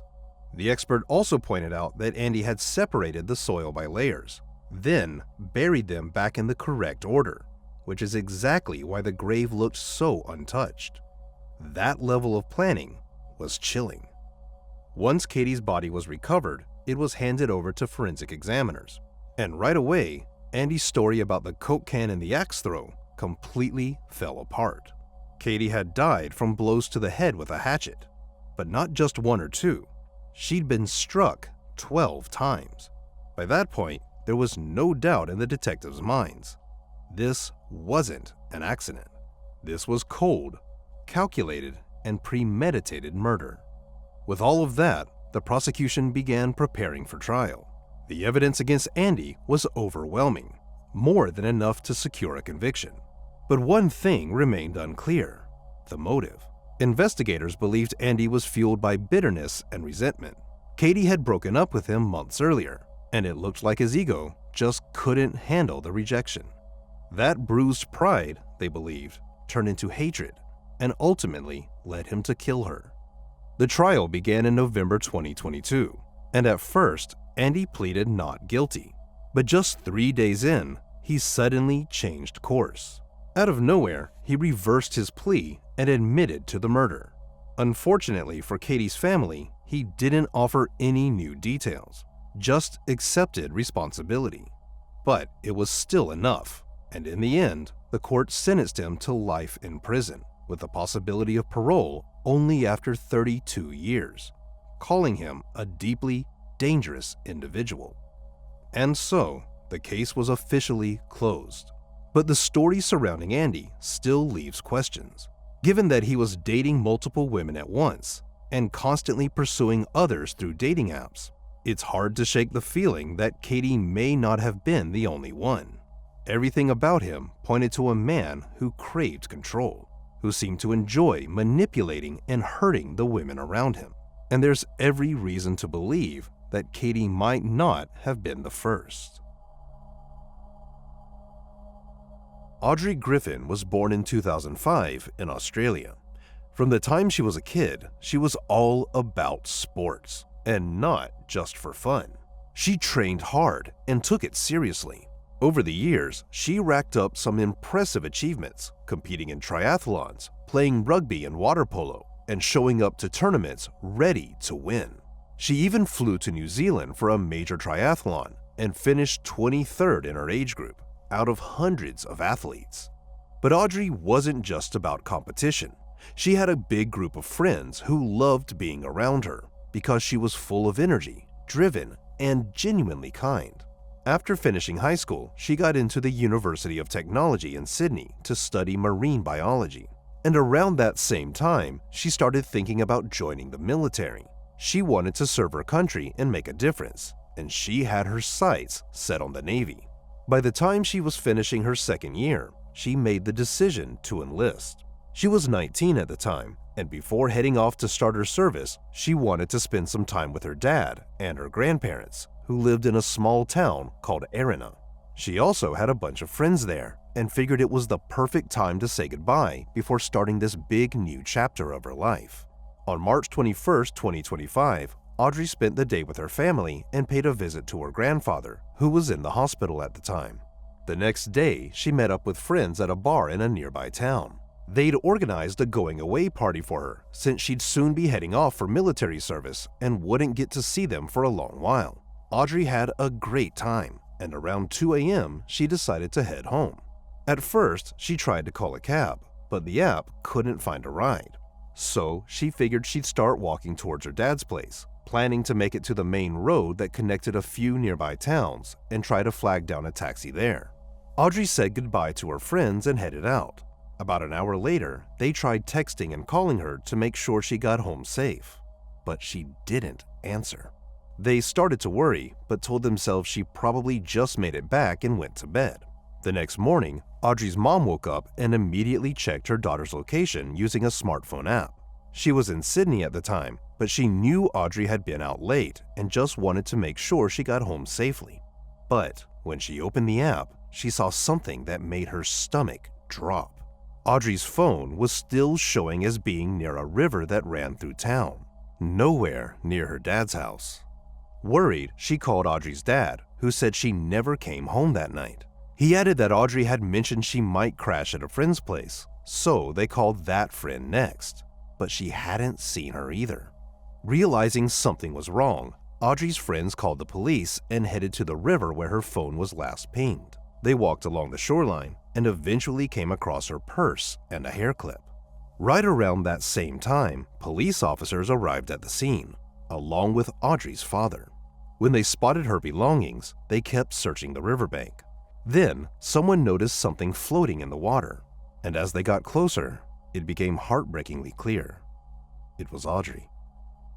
The expert also pointed out that Andy had separated the soil by layers, then buried them back in the correct order, which is exactly why the grave looked so untouched. That level of planning was chilling. Once Katie's body was recovered, it was handed over to forensic examiners, and right away, Andy's story about the Coke can and the axe throw completely fell apart. Katie had died from blows to the head with a hatchet, but not just one or two. She'd been struck 12 times. By that point, there was no doubt in the detectives' minds. This wasn't an accident. This was cold, calculated, and premeditated murder. With all of that, the prosecution began preparing for trial. The evidence against Andy was overwhelming, more than enough to secure a conviction. But one thing remained unclear: the motive. Investigators believed Andy was fueled by bitterness and resentment. Katie had broken up with him months earlier, and it looked like his ego just couldn't handle the rejection. That bruised pride, they believed, turned into hatred and ultimately led him to kill her. The trial began in November 2022, and at first, Andy pleaded not guilty. But just 3 days in, he suddenly changed course. Out of nowhere, he reversed his plea and admitted to the murder. Unfortunately for Katie's family, he didn't offer any new details, just accepted responsibility. But it was still enough, and in the end, the court sentenced him to life in prison, with the possibility of parole only after 32 years, calling him a deeply dangerous individual. And so, the case was officially closed. But the story surrounding Andy still leaves questions. Given that he was dating multiple women at once and constantly pursuing others through dating apps, it's hard to shake the feeling that Katie may not have been the only one. Everything about him pointed to a man who craved control, who seemed to enjoy manipulating and hurting the women around him. And there's every reason to believe that Katie might not have been the first. Audrey Griffin was born in 2005 in Australia. From the time she was a kid, she was all about sports, and not just for fun. She trained hard and took it seriously. Over the years, she racked up some impressive achievements, competing in triathlons, playing rugby and water polo, and showing up to tournaments ready to win. She even flew to New Zealand for a major triathlon and finished 23rd in her age group, out of hundreds of athletes. But Audrey wasn't just about competition. She had a big group of friends who loved being around her because she was full of energy, driven, and genuinely kind. After finishing high school, she got into the University of Technology in Sydney to study marine biology. And around that same time, she started thinking about joining the military. She wanted to serve her country and make a difference, and she had her sights set on the Navy. By the time she was finishing her second year, she made the decision to enlist. She was 19 at the time, and before heading off to start her service, she wanted to spend some time with her dad and her grandparents, who lived in a small town called Erina. She also had a bunch of friends there and figured it was the perfect time to say goodbye before starting this big new chapter of her life. On March 21, 2025, Audrey spent the day with her family and paid a visit to her grandfather, who was in the hospital at the time. The next day, she met up with friends at a bar in a nearby town. They'd organized a going-away party for her since she'd soon be heading off for military service and wouldn't get to see them for a long while. Audrey had a great time, and around 2 a.m., she decided to head home. At first, she tried to call a cab, but the app couldn't find a ride. So she figured she'd start walking towards her dad's place, planning to make it to the main road that connected a few nearby towns and try to flag down a taxi there. Audrey said goodbye to her friends and headed out. About an hour later, they tried texting and calling her to make sure she got home safe, but she didn't answer. They started to worry, but told themselves she probably just made it back and went to bed. The next morning, Audrey's mom woke up and immediately checked her daughter's location using a smartphone app. She was in Sydney at the time, but she knew Audrey had been out late and just wanted to make sure she got home safely. But when she opened the app, she saw something that made her stomach drop. Audrey's phone was still showing as being near a river that ran through town, nowhere near her dad's house. Worried, she called Audrey's dad, who said she never came home that night. He added that Audrey had mentioned she might crash at a friend's place, so they called that friend next, but she hadn't seen her either. Realizing something was wrong, Audrey's friends called the police and headed to the river where her phone was last pinged. They walked along the shoreline and eventually came across her purse and a hair clip. Right around that same time, police officers arrived at the scene, along with Audrey's father. When they spotted her belongings, they kept searching the riverbank. Then, someone noticed something floating in the water, and as they got closer, it became heartbreakingly clear. It was Audrey.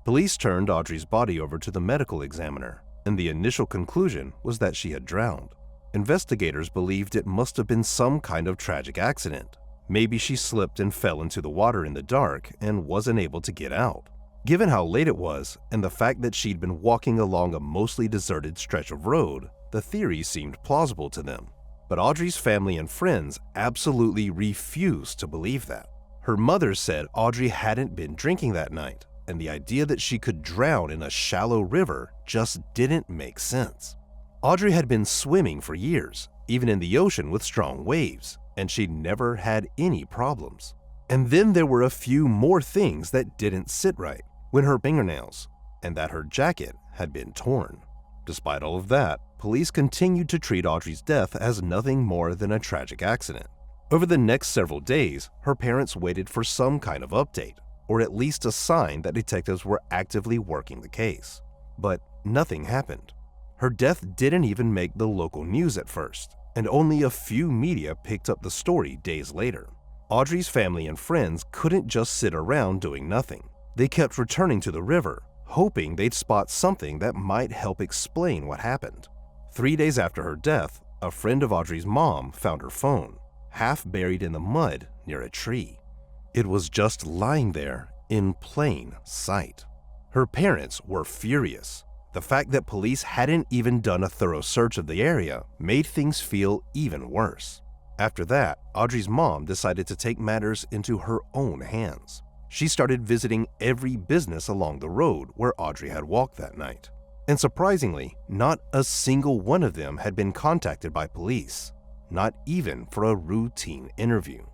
Police turned Audrey's body over to the medical examiner, and the initial conclusion was that she had drowned. Investigators believed it must have been some kind of tragic accident. Maybe she slipped and fell into the water in the dark and wasn't able to get out. Given how late it was and the fact that she'd been walking along a mostly deserted stretch of road, the theory seemed plausible to them. But Audrey's family and friends absolutely refused to believe that. Her mother said Audrey hadn't been drinking that night, and the idea that she could drown in a shallow river just didn't make sense. Audrey had been swimming for years, even in the ocean with strong waves, and she'd never had any problems. And then there were a few more things that didn't sit right, when her fingernails, and that her jacket had been torn. Despite all of that, police continued to treat Audrey's death as nothing more than a tragic accident. Over the next several days, her parents waited for some kind of update, or at least a sign that detectives were actively working the case. But nothing happened. Her death didn't even make the local news at first, and only a few media picked up the story days later. Audrey's family and friends couldn't just sit around doing nothing. They kept returning to the river, hoping they'd spot something that might help explain what happened. 3 days after her death, a friend of Audrey's mom found her phone, half buried in the mud near a tree. It was just lying there in plain sight. Her parents were furious. The fact that police hadn't even done a thorough search of the area made things feel even worse. After that, Audrey's mom decided to take matters into her own hands. She started visiting every business along the road where Audrey had walked that night. And surprisingly, not a single one of them had been contacted by police, not even for a routine interview.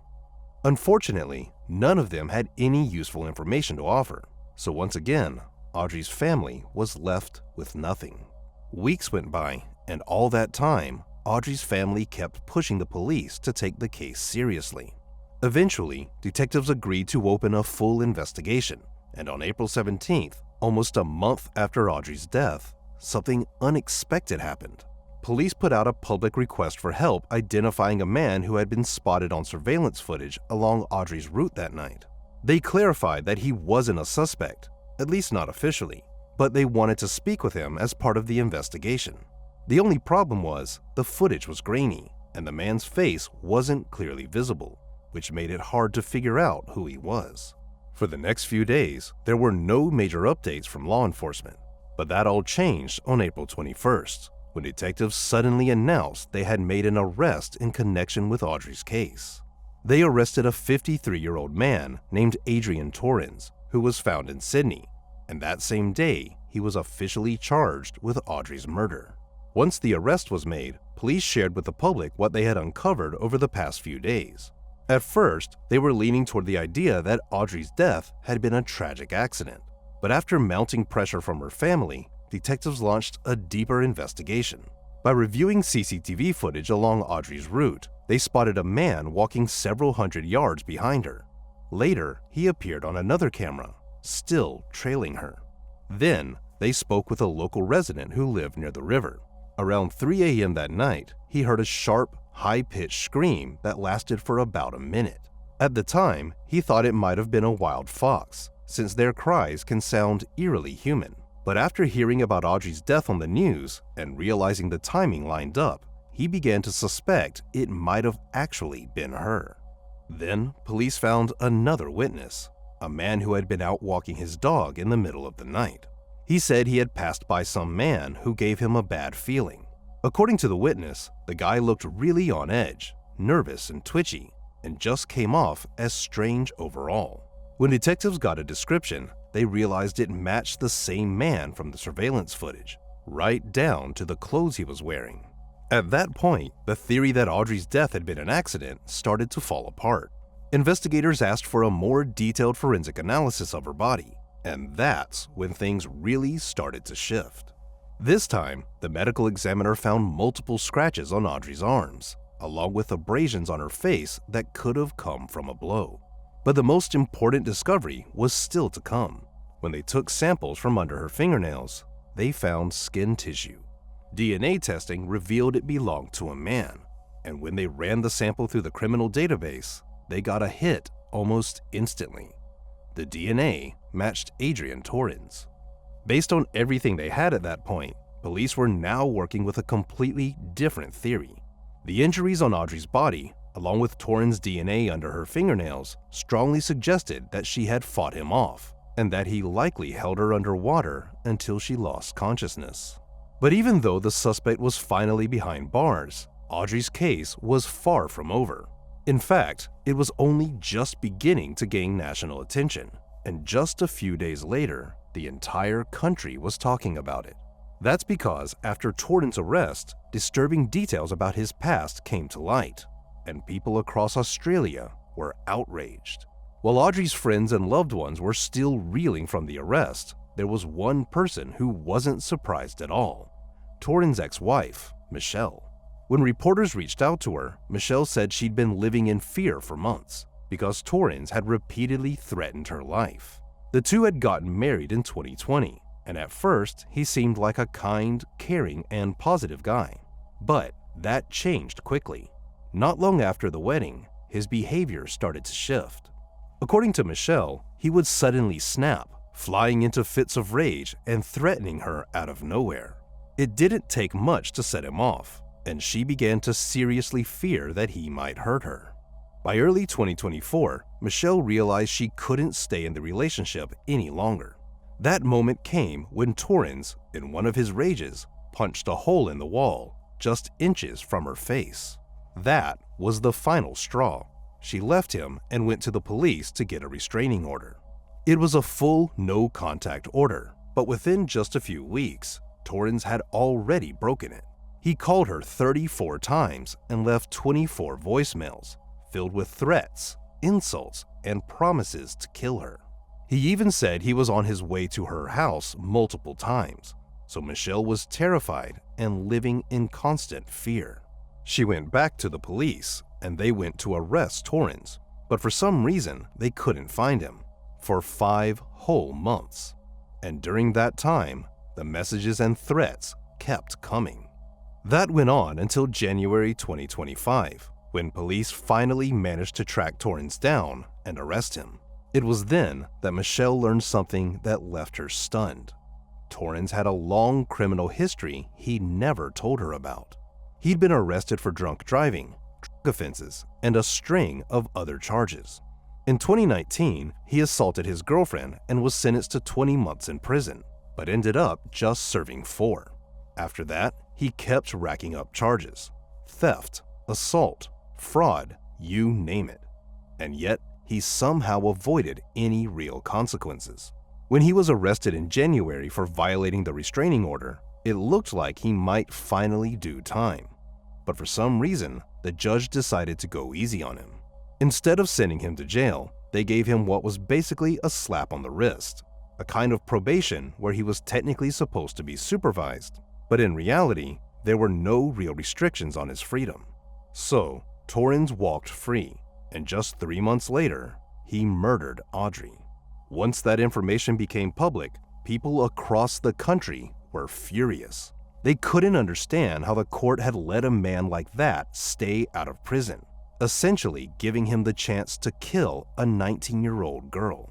Unfortunately, none of them had any useful information to offer. So once again, Audrey's family was left with nothing. Weeks went by, and all that time, Audrey's family kept pushing the police to take the case seriously. Eventually, detectives agreed to open a full investigation, and on April 17th, almost a month after Audrey's death, something unexpected happened. Police put out a public request for help identifying a man who had been spotted on surveillance footage along Audrey's route that night. They clarified that he wasn't a suspect, at least not officially, but they wanted to speak with him as part of the investigation. The only problem was the footage was grainy, and the man's face wasn't clearly visible, which made it hard to figure out who he was. For the next few days, there were no major updates from law enforcement, but that all changed on April 21st, when detectives suddenly announced they had made an arrest in connection with Audrey's case. They arrested a 53-year-old man named Adrian Torrens, who was found in Sydney, and that same day, he was officially charged with Audrey's murder. Once the arrest was made, police shared with the public what they had uncovered over the past few days. At first, they were leaning toward the idea that Audrey's death had been a tragic accident. But after mounting pressure from her family, detectives launched a deeper investigation. By reviewing CCTV footage along Audrey's route, they spotted a man walking several hundred yards behind her. Later, he appeared on another camera, still trailing her. Then, they spoke with a local resident who lived near the river. Around 3 a.m. that night, he heard a sharp, high-pitched scream that lasted for about a minute. At the time, he thought it might have been a wild fox, since their cries can sound eerily human. But after hearing about Audrey's death on the news and realizing the timing lined up, he began to suspect it might have actually been her. Then, police found another witness, a man who had been out walking his dog in the middle of the night. He said he had passed by some man who gave him a bad feeling. According to the witness, the guy looked really on edge, nervous and twitchy. and just came off as strange overall. When detectives got a description, they realized it matched the same man from the surveillance footage, right down to the clothes he was wearing. At that point, the theory that Audrey's death had been an accident started to fall apart. Investigators asked for a more detailed forensic analysis of her body, and that's when things really started to shift. This time, the medical examiner found multiple scratches on Audrey's arms, along with abrasions on her face that could have come from a blow. But the most important discovery was still to come. When they took samples from under her fingernails, they found skin tissue. DNA testing revealed it belonged to a man, and when they ran the sample through the criminal database, they got a hit almost instantly. The DNA matched Adrian Torrens. Based on everything they had at that point, police were now working with a completely different theory. The injuries on Audrey's body, along with Torrens' DNA under her fingernails, strongly suggested that she had fought him off, and that he likely held her underwater until she lost consciousness. But even though the suspect was finally behind bars, Audrey's case was far from over. In fact, it was only just beginning to gain national attention, and just a few days later, the entire country was talking about it. That's because after Torrens' arrest, disturbing details about his past came to light, and people across Australia were outraged. While Audrey's friends and loved ones were still reeling from the arrest, there was one person who wasn't surprised at all: Torrens' ex-wife, Michelle. When reporters reached out to her, Michelle said she'd been living in fear for months because Torrens had repeatedly threatened her life. The two had gotten married in 2020, and at first he seemed like a kind, caring, and positive guy. But that changed quickly. Not long after the wedding, his behavior started to shift. According to Michelle, he would suddenly snap, flying into fits of rage and threatening her out of nowhere. It didn't take much to set him off, and she began to seriously fear that he might hurt her. By early 2024, Michelle realized she couldn't stay in the relationship any longer. That moment came when Torrens, in one of his rages, punched a hole in the wall just inches from her face. That was the final straw. She left him and went to the police to get a restraining order. It was a full no-contact order, but within just a few weeks, Torrens had already broken it. He called her 34 times and left 24 voicemails, filled with threats, insults, and promises to kill her. He even said he was on his way to her house multiple times, so Michelle was terrified and living in constant fear. She went back to the police, and they went to arrest Torrens, but for some reason they couldn't find him for 5 whole months. And during that time, the messages and threats kept coming. That went on until January 2025, when police finally managed to track Torrens down and arrest him. It was then that Michelle learned something that left her stunned. Torrens had a long criminal history he never told her about. He'd been arrested for drunk driving, drug offenses, and a string of other charges. In 2019, he assaulted his girlfriend and was sentenced to 20 months in prison, but ended up just serving 4. After that, he kept racking up charges: theft, assault, fraud, you name it. And yet, he somehow avoided any real consequences. When he was arrested in January for violating the restraining order, it looked like he might finally do time. But for some reason, the judge decided to go easy on him. Instead of sending him to jail, they gave him what was basically a slap on the wrist, a kind of probation where he was technically supposed to be supervised, but in reality, there were no real restrictions on his freedom. So, Torrens walked free, and just 3 months later, he murdered Audrey. Once that information became public, people across the country were furious. They couldn't understand how the court had let a man like that stay out of prison, essentially giving him the chance to kill a 19-year-old girl.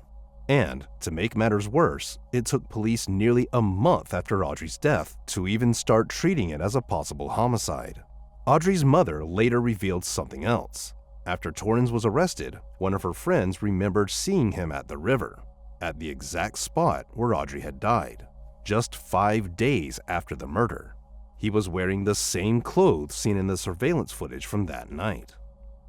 And, to make matters worse, it took police nearly a month after Audrey's death to even start treating it as a possible homicide. Audrey's mother later revealed something else. After Torrens was arrested, one of her friends remembered seeing him at the river, at the exact spot where Audrey had died, just 5 days after the murder. He was wearing the same clothes seen in the surveillance footage from that night.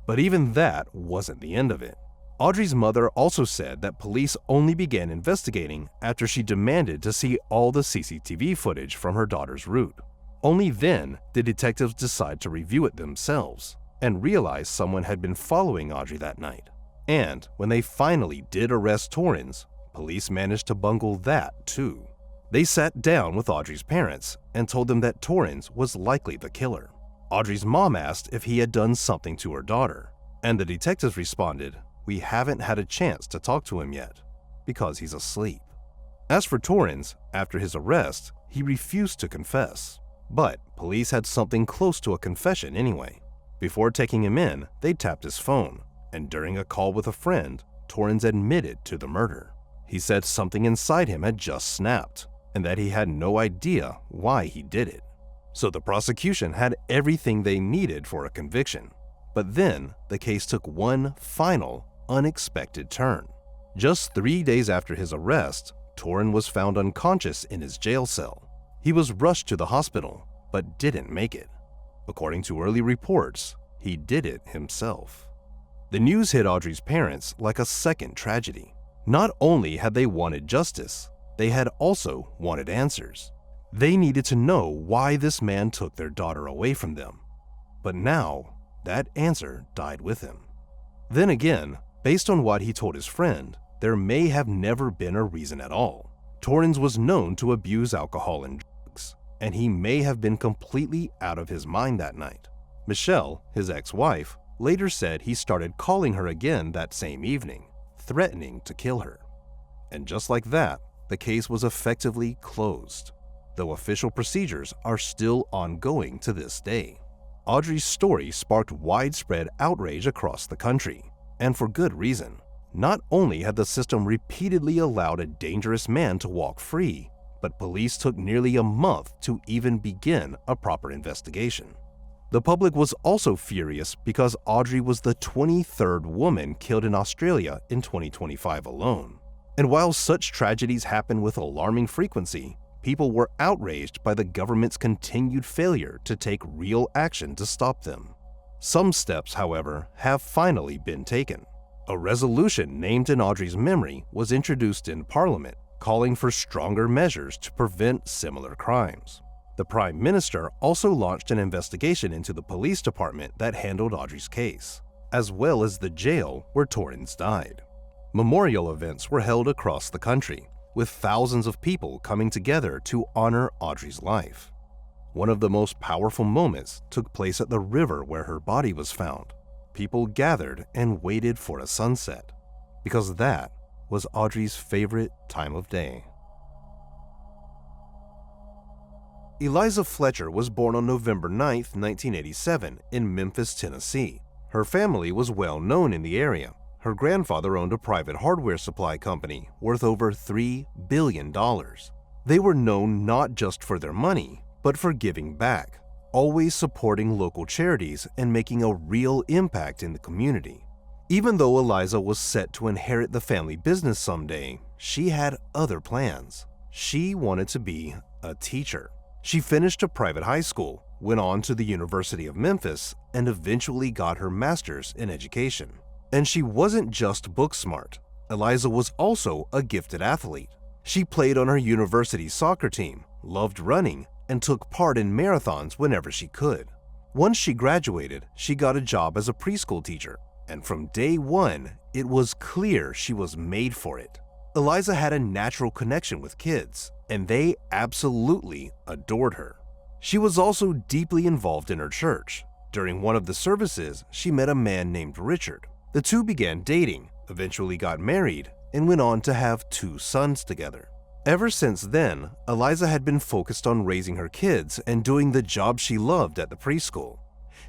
But even that wasn't the end of it. Audrey's mother also said that police only began investigating after she demanded to see all the CCTV footage from her daughter's route. Only then did detectives decide to review it themselves and realize someone had been following Audrey that night. And when they finally did arrest Torrens, police managed to bungle that too. They sat down with Audrey's parents and told them that Torrens was likely the killer. Audrey's mom asked if he had done something to her daughter, and the detectives responded, "We haven't had a chance to talk to him yet, because he's asleep." As for Torrens, after his arrest, he refused to confess. But police had something close to a confession anyway. Before taking him in, they tapped his phone, and during a call with a friend, Torrens admitted to the murder. He said something inside him had just snapped, and that he had no idea why he did it. So the prosecution had everything they needed for a conviction. But then, the case took one final, unexpected turn. Just 3 days after his arrest, Torrens was found unconscious in his jail cell. He was rushed to the hospital, but didn't make it. According to early reports, he did it himself. The news hit Audrey's parents like a second tragedy. Not only had they wanted justice, they had also wanted answers. They needed to know why this man took their daughter away from them. But now, that answer died with him. Then again, based on what he told his friend, there may have never been a reason at all. Torrens was known to abuse alcohol and drugs, and he may have been completely out of his mind that night. Michelle, his ex-wife, later said he started calling her again that same evening, threatening to kill her. And just like that, the case was effectively closed, though official procedures are still ongoing to this day. Audrey's story sparked widespread outrage across the country, and for good reason. Not only had the system repeatedly allowed a dangerous man to walk free, but police took nearly a month to even begin a proper investigation. The public was also furious because Audrey was the 23rd woman killed in Australia in 2025 alone. And while such tragedies happen with alarming frequency, people were outraged by the government's continued failure to take real action to stop them. Some steps, however, have finally been taken. A resolution named in Audrey's memory was introduced in Parliament, calling for stronger measures to prevent similar crimes. The Prime Minister also launched an investigation into the police department that handled Audrey's case, as well as the jail where Torrens died. Memorial events were held across the country, with thousands of people coming together to honor Audrey's life. One of the most powerful moments took place at the river where her body was found. People gathered and waited for a sunset, because that was Audrey's favorite time of day. Eliza Fletcher was born on November 9, 1987, in Memphis, Tennessee. Her family was well known in the area. Her grandfather owned a private hardware supply company worth over $3 billion. They were known not just for their money, but for giving back, always supporting local charities and making a real impact in the community. Even though Eliza was set to inherit the family business someday, she had other plans. She wanted to be a teacher. She finished a private high school, went on to the University of Memphis, and eventually got her master's in education. And she wasn't just book smart. Eliza was also a gifted athlete. She played on her university's soccer team, loved running, and took part in marathons whenever she could. Once she graduated, she got a job as a preschool teacher, and from day one, it was clear she was made for it. Eliza had a natural connection with kids, and they absolutely adored her. She was also deeply involved in her church. During one of the services, she met a man named Richard. The two began dating, eventually got married, and went on to have 2 sons together. Ever since then, Eliza had been focused on raising her kids and doing the job she loved at the preschool.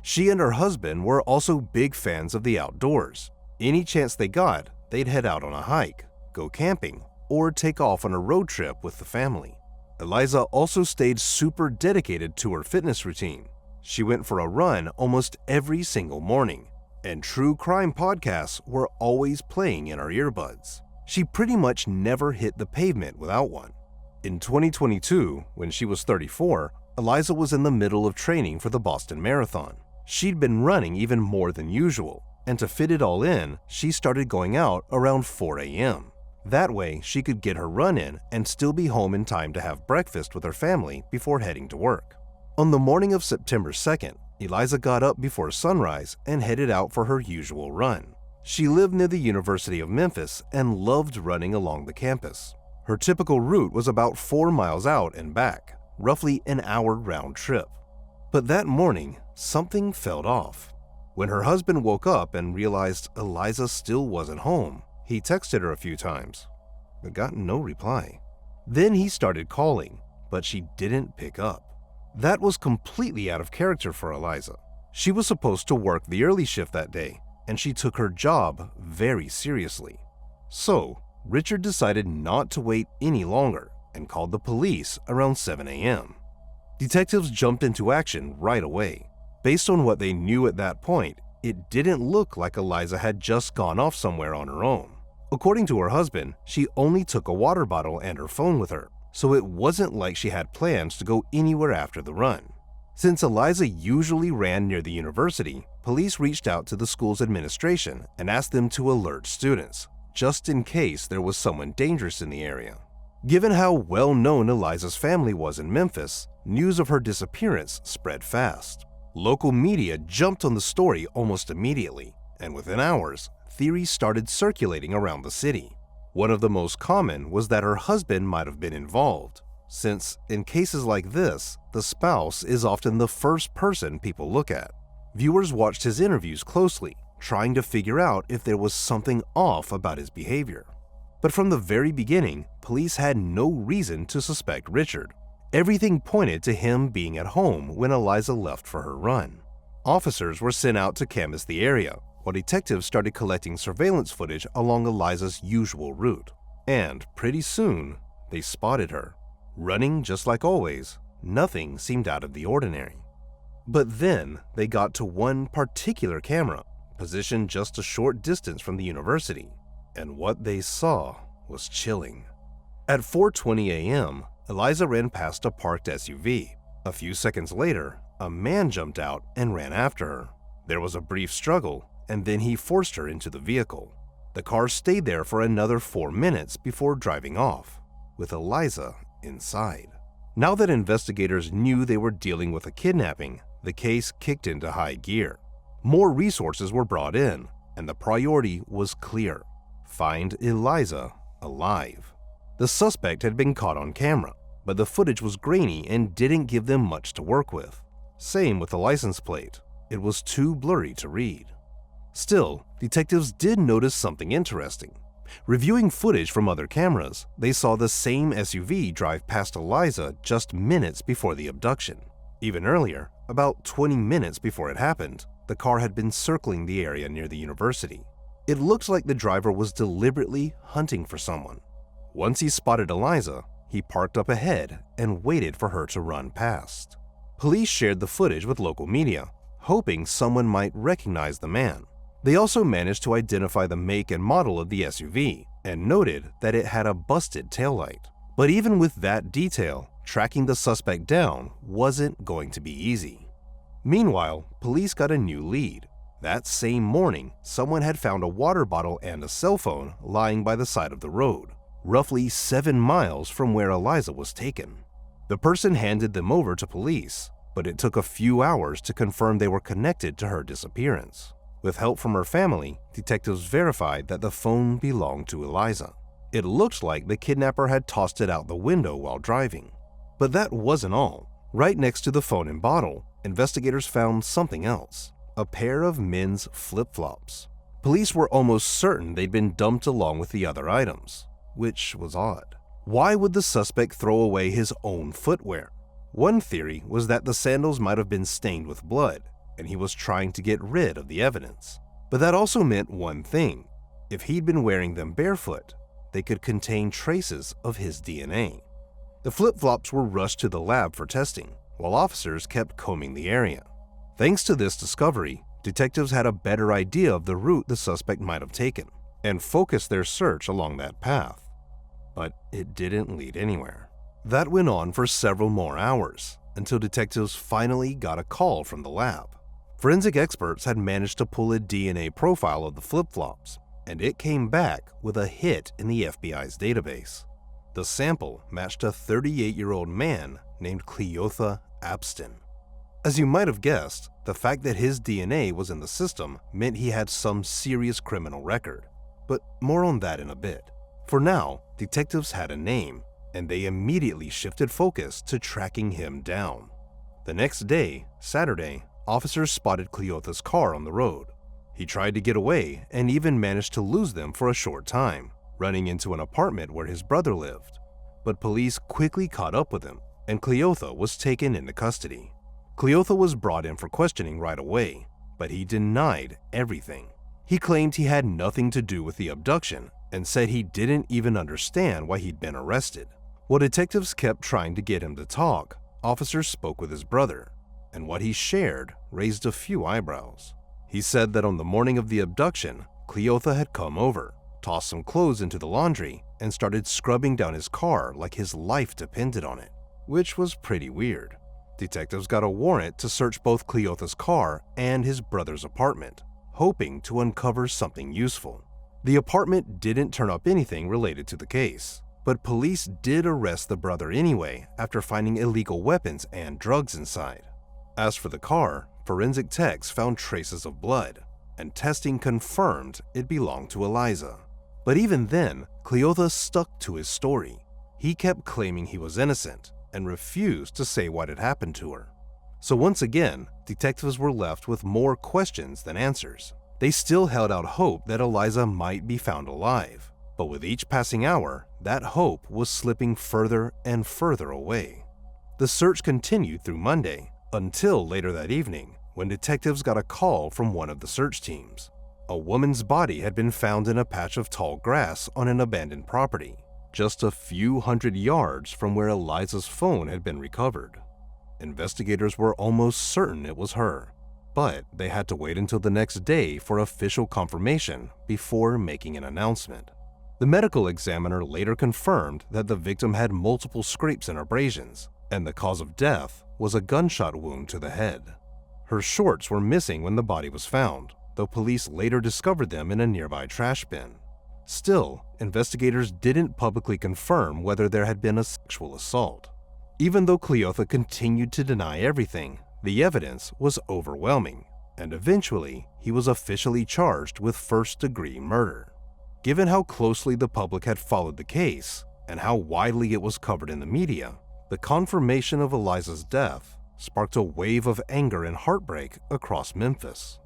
She and her husband were also big fans of the outdoors. Any chance they got, they'd head out on a hike, go camping, or take off on a road trip with the family. Eliza also stayed super dedicated to her fitness routine. She went for a run almost every single morning, and true crime podcasts were always playing in her earbuds. She pretty much never hit the pavement without one. In 2022, when she was 34, Eliza was in the middle of training for the Boston Marathon. She'd been running even more than usual, and to fit it all in, she started going out around 4 a.m. That way, she could get her run in and still be home in time to have breakfast with her family before heading to work. On the morning of September 2nd, Eliza got up before sunrise and headed out for her usual run. She lived near the University of Memphis and loved running along the campus. Her typical route was about 4 miles out and back, roughly an hour round trip. But that morning, something felt off. When her husband woke up and realized Eliza still wasn't home, he texted her a few times, but got no reply. Then he started calling, but she didn't pick up. That was completely out of character for Eliza. She was supposed to work the early shift that day, and she took her job very seriously. So, Richard decided not to wait any longer and called the police around 7 a.m. Detectives jumped into action right away. Based on what they knew at that point, it didn't look like Eliza had just gone off somewhere on her own. According to her husband, she only took a water bottle and her phone with her, so it wasn't like she had plans to go anywhere after the run. Since Eliza usually ran near the university, police reached out to the school's administration and asked them to alert students, just in case there was someone dangerous in the area. Given how well known Eliza's family was in Memphis, news of her disappearance spread fast. Local media jumped on the story almost immediately, and within hours, theories started circulating around the city. One of the most common was that her husband might have been involved, since in cases like this, the spouse is often the first person people look at. Viewers watched his interviews closely, trying to figure out if there was something off about his behavior. But from the very beginning, police had no reason to suspect Richard. Everything pointed to him being at home when Eliza left for her run. Officers were sent out to canvass the area, while detectives started collecting surveillance footage along Eliza's usual route. And pretty soon, they spotted her. Running just like always, nothing seemed out of the ordinary. But then they got to one particular camera, positioned just a short distance from the university, and what they saw was chilling. At 4:20 a.m., Eliza ran past a parked SUV. A few seconds later, a man jumped out and ran after her. There was a brief struggle, and then he forced her into the vehicle. The car stayed there for another 4 minutes before driving off, with Eliza inside. Now that investigators knew they were dealing with a kidnapping, the case kicked into high gear. More resources were brought in, and the priority was clear: find Eliza alive. The suspect had been caught on camera, but the footage was grainy and didn't give them much to work with. Same with the license plate. It was too blurry to read. Still, detectives did notice something interesting. Reviewing footage from other cameras, they saw the same SUV drive past Eliza just minutes before the abduction. Even earlier, about 20 minutes before it happened, the car had been circling the area near the university. It looked like the driver was deliberately hunting for someone. Once he spotted Eliza, he parked up ahead and waited for her to run past. Police shared the footage with local media, hoping someone might recognize the man. They also managed to identify the make and model of the SUV and noted that it had a busted taillight. But even with that detail, tracking the suspect down wasn't going to be easy. Meanwhile, police got a new lead. That same morning, someone had found a water bottle and a cell phone lying by the side of the road, roughly 7 miles from where Eliza was taken. The person handed them over to police, but it took a few hours to confirm they were connected to her disappearance. With help from her family, detectives verified that the phone belonged to Eliza. It looked like the kidnapper had tossed it out the window while driving. But that wasn't all. Right next to the phone and bottle, investigators found something else: a pair of men's flip-flops. Police were almost certain they'd been dumped along with the other items, which was odd. Why would the suspect throw away his own footwear? One theory was that the sandals might have been stained with blood, and he was trying to get rid of the evidence. But that also meant one thing: if he'd been wearing them barefoot, they could contain traces of his DNA. The flip-flops were rushed to the lab for testing, while officers kept combing the area. Thanks to this discovery, detectives had a better idea of the route the suspect might have taken, and focused their search along that path. But it didn't lead anywhere. That went on for several more hours, until detectives finally got a call from the lab. Forensic experts had managed to pull a DNA profile of the flip-flops, and it came back with a hit in the FBI's database. The sample matched a 38-year-old man named Cleotha Abston. As you might have guessed, the fact that his DNA was in the system meant he had some serious criminal record. But more on that in a bit. For now, detectives had a name, and they immediately shifted focus to tracking him down. The next day, Saturday, officers spotted Cleotha's car on the road. He tried to get away and even managed to lose them for a short time, running into an apartment where his brother lived. But police quickly caught up with him, and Cleotha was taken into custody. Cleotha was brought in for questioning right away, but he denied everything. He claimed he had nothing to do with the abduction and said he didn't even understand why he'd been arrested. While detectives kept trying to get him to talk, officers spoke with his brother, and what he shared raised a few eyebrows. He said that on the morning of the abduction, Cleotha had come over, tossed some clothes into the laundry, and started scrubbing down his car like his life depended on it, which was pretty weird. Detectives got a warrant to search both Cleotha's car and his brother's apartment, hoping to uncover something useful. The apartment didn't turn up anything related to the case, but police did arrest the brother anyway after finding illegal weapons and drugs inside. As for the car, forensic techs found traces of blood, and testing confirmed it belonged to Eliza. But even then, Cleotha stuck to his story. He kept claiming he was innocent and refused to say what had happened to her. So once again, detectives were left with more questions than answers. They still held out hope that Eliza might be found alive, but with each passing hour, that hope was slipping further and further away. The search continued through Monday, until later that evening, when detectives got a call from one of the search teams. A woman's body had been found in a patch of tall grass on an abandoned property, just a few hundred yards from where Eliza's phone had been recovered. Investigators were almost certain it was her, but they had to wait until the next day for official confirmation before making an announcement. The medical examiner later confirmed that the victim had multiple scrapes and abrasions, and the cause of death was a gunshot wound to the head. Her shorts were missing when the body was found, though police later discovered them in a nearby trash bin. Still, investigators didn't publicly confirm whether there had been a sexual assault. Even though Cleotha continued to deny everything, the evidence was overwhelming, and eventually he was officially charged with first-degree murder. Given how closely the public had followed the case, and how widely it was covered in the media, the confirmation of Eliza's death sparked a wave of anger and heartbreak across Memphis.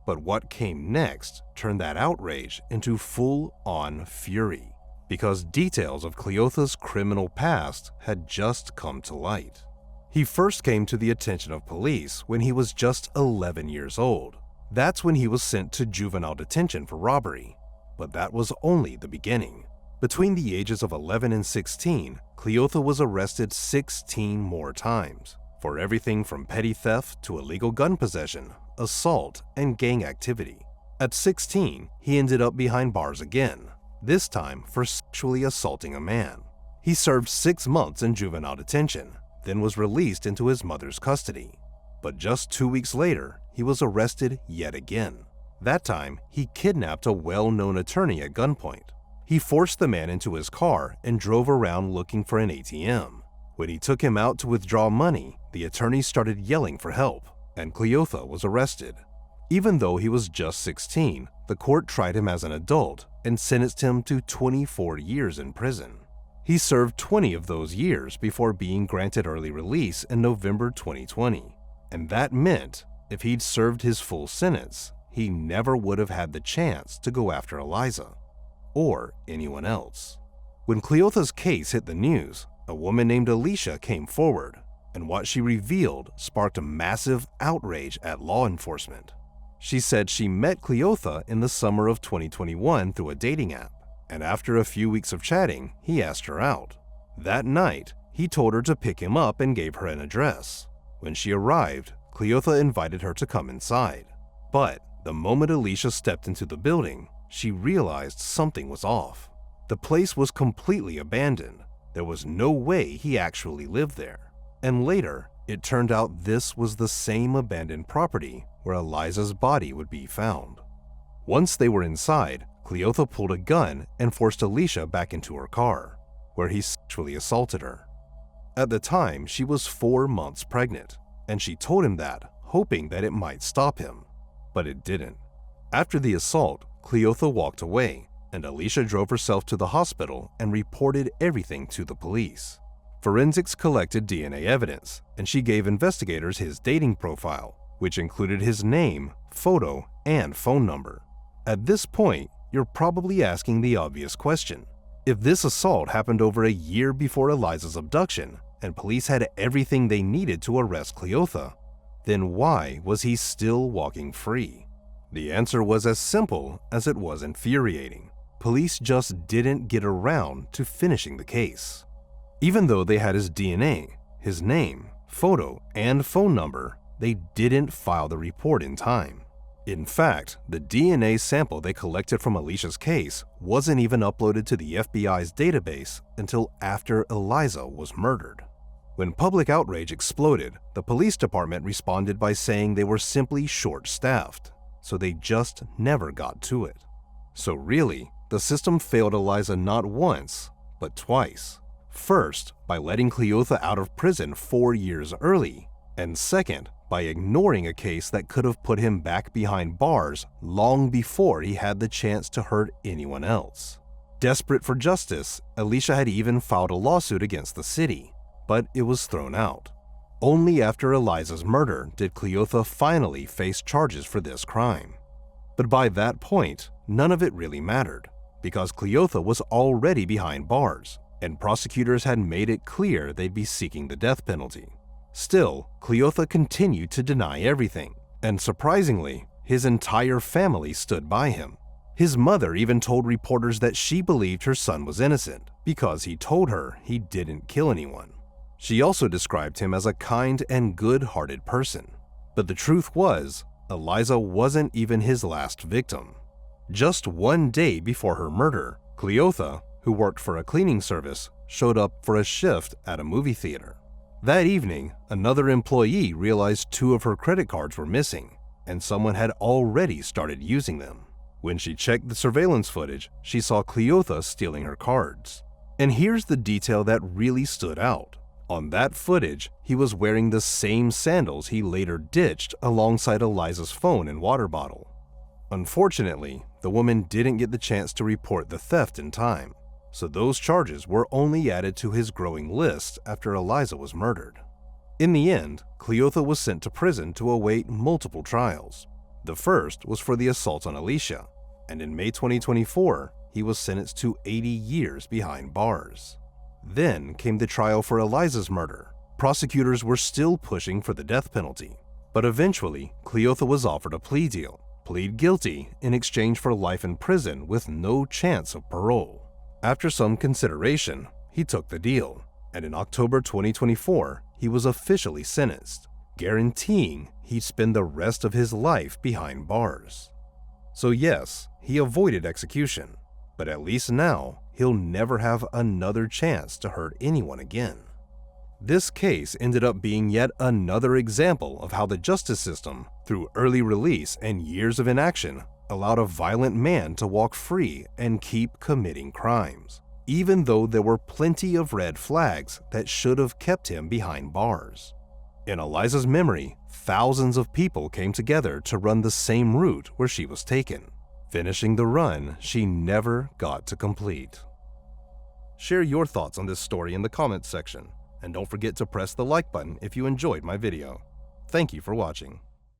But what came next turned that outrage into full-on fury, because details of Cleotha's criminal past had just come to light. He first came to the attention of police when he was just 11 years old. That's when he was sent to juvenile detention for robbery. But that was only the beginning. Between the ages of 11 and 16, Cleotha was arrested 16 more times, for everything from petty theft to illegal gun possession, assault, and gang activity. At 16, he ended up behind bars again, this time for sexually assaulting a man. He served 6 months in juvenile detention, then was released into his mother's custody. But just 2 weeks later, he was arrested yet again. That time, he kidnapped a well-known attorney at gunpoint. He forced the man into his car and drove around looking for an ATM. When he took him out to withdraw money, the attorney started yelling for help, and Cleotha was arrested. Even though he was just 16, the court tried him as an adult and sentenced him to 24 years in prison. He served 20 of those years before being granted early release in November 2020, and that meant if he'd served his full sentence, he never would have had the chance to go after Eliza or anyone else. When Cleotha's case hit the news, a woman named Alicia came forward, and what she revealed sparked a massive outrage at law enforcement. She said she met Cleotha in the summer of 2021 through a dating app, and after a few weeks of chatting, he asked her out. That night, he told her to pick him up and gave her an address. When she arrived, Cleotha invited her to come inside. But the moment Alicia stepped into the building, she realized something was off. The place was completely abandoned. There was no way he actually lived there. And later, it turned out this was the same abandoned property where Eliza's body would be found. Once they were inside, Cleotha pulled a gun and forced Alicia back into her car, where he sexually assaulted her. At the time, she was 4 months pregnant, and she told him that, hoping that it might stop him. But it didn't. After the assault, Cleotha walked away, and Alicia drove herself to the hospital and reported everything to the police. Forensics collected DNA evidence, and she gave investigators his dating profile, which included his name, photo, and phone number. At this point, you're probably asking the obvious question. If this assault happened over a year before Eliza's abduction, and police had everything they needed to arrest Cleotha, then why was he still walking free? The answer was as simple as it was infuriating. Police just didn't get around to finishing the case. Even though they had his DNA, his name, photo, and phone number, they didn't file the report in time. In fact, the DNA sample they collected from Alicia's case wasn't even uploaded to the FBI's database until after Eliza was murdered. When public outrage exploded, the police department responded by saying they were simply short-staffed, so they just never got to it. So really, the system failed Eliza not once, but twice. First, by letting Cleotha out of prison 4 years early, and second, by ignoring a case that could have put him back behind bars long before he had the chance to hurt anyone else. Desperate for justice, Alicia had even filed a lawsuit against the city, but it was thrown out. Only after Eliza's murder did Cleotha finally face charges for this crime. But by that point, none of it really mattered, because Cleotha was already behind bars, and prosecutors had made it clear they'd be seeking the death penalty. Still, Cleotha continued to deny everything, and surprisingly, his entire family stood by him. His mother even told reporters that she believed her son was innocent because he told her he didn't kill anyone. She also described him as a kind and good-hearted person. But the truth was, Eliza wasn't even his last victim. Just 1 day before her murder, Cleotha, who worked for a cleaning service, showed up for a shift at a movie theater. That evening, another employee realized 2 of her credit cards were missing, and someone had already started using them. When she checked the surveillance footage, she saw Cleotha stealing her cards. And here's the detail that really stood out. On that footage, he was wearing the same sandals he later ditched alongside Eliza's phone and water bottle. Unfortunately, the woman didn't get the chance to report the theft in time, so those charges were only added to his growing list after Eliza was murdered. In the end, Cleotha was sent to prison to await multiple trials. The first was for the assault on Alicia, and in May 2024, he was sentenced to 80 years behind bars. Then came the trial for Eliza's murder. Prosecutors were still pushing for the death penalty, but eventually, Cleotha was offered a plea deal, plead guilty in exchange for life in prison with no chance of parole. After some consideration, he took the deal, and in October 2024, he was officially sentenced, guaranteeing he'd spend the rest of his life behind bars. So yes, he avoided execution, but at least now, he'll never have another chance to hurt anyone again. This case ended up being yet another example of how the justice system, through early release and years of inaction, allowed a violent man to walk free and keep committing crimes, even though there were plenty of red flags that should have kept him behind bars. In Eliza's memory, thousands of people came together to run the same route where she was taken, finishing the run she never got to complete. Share your thoughts on this story in the comments section, and don't forget to press the like button if you enjoyed my video. Thank you for watching.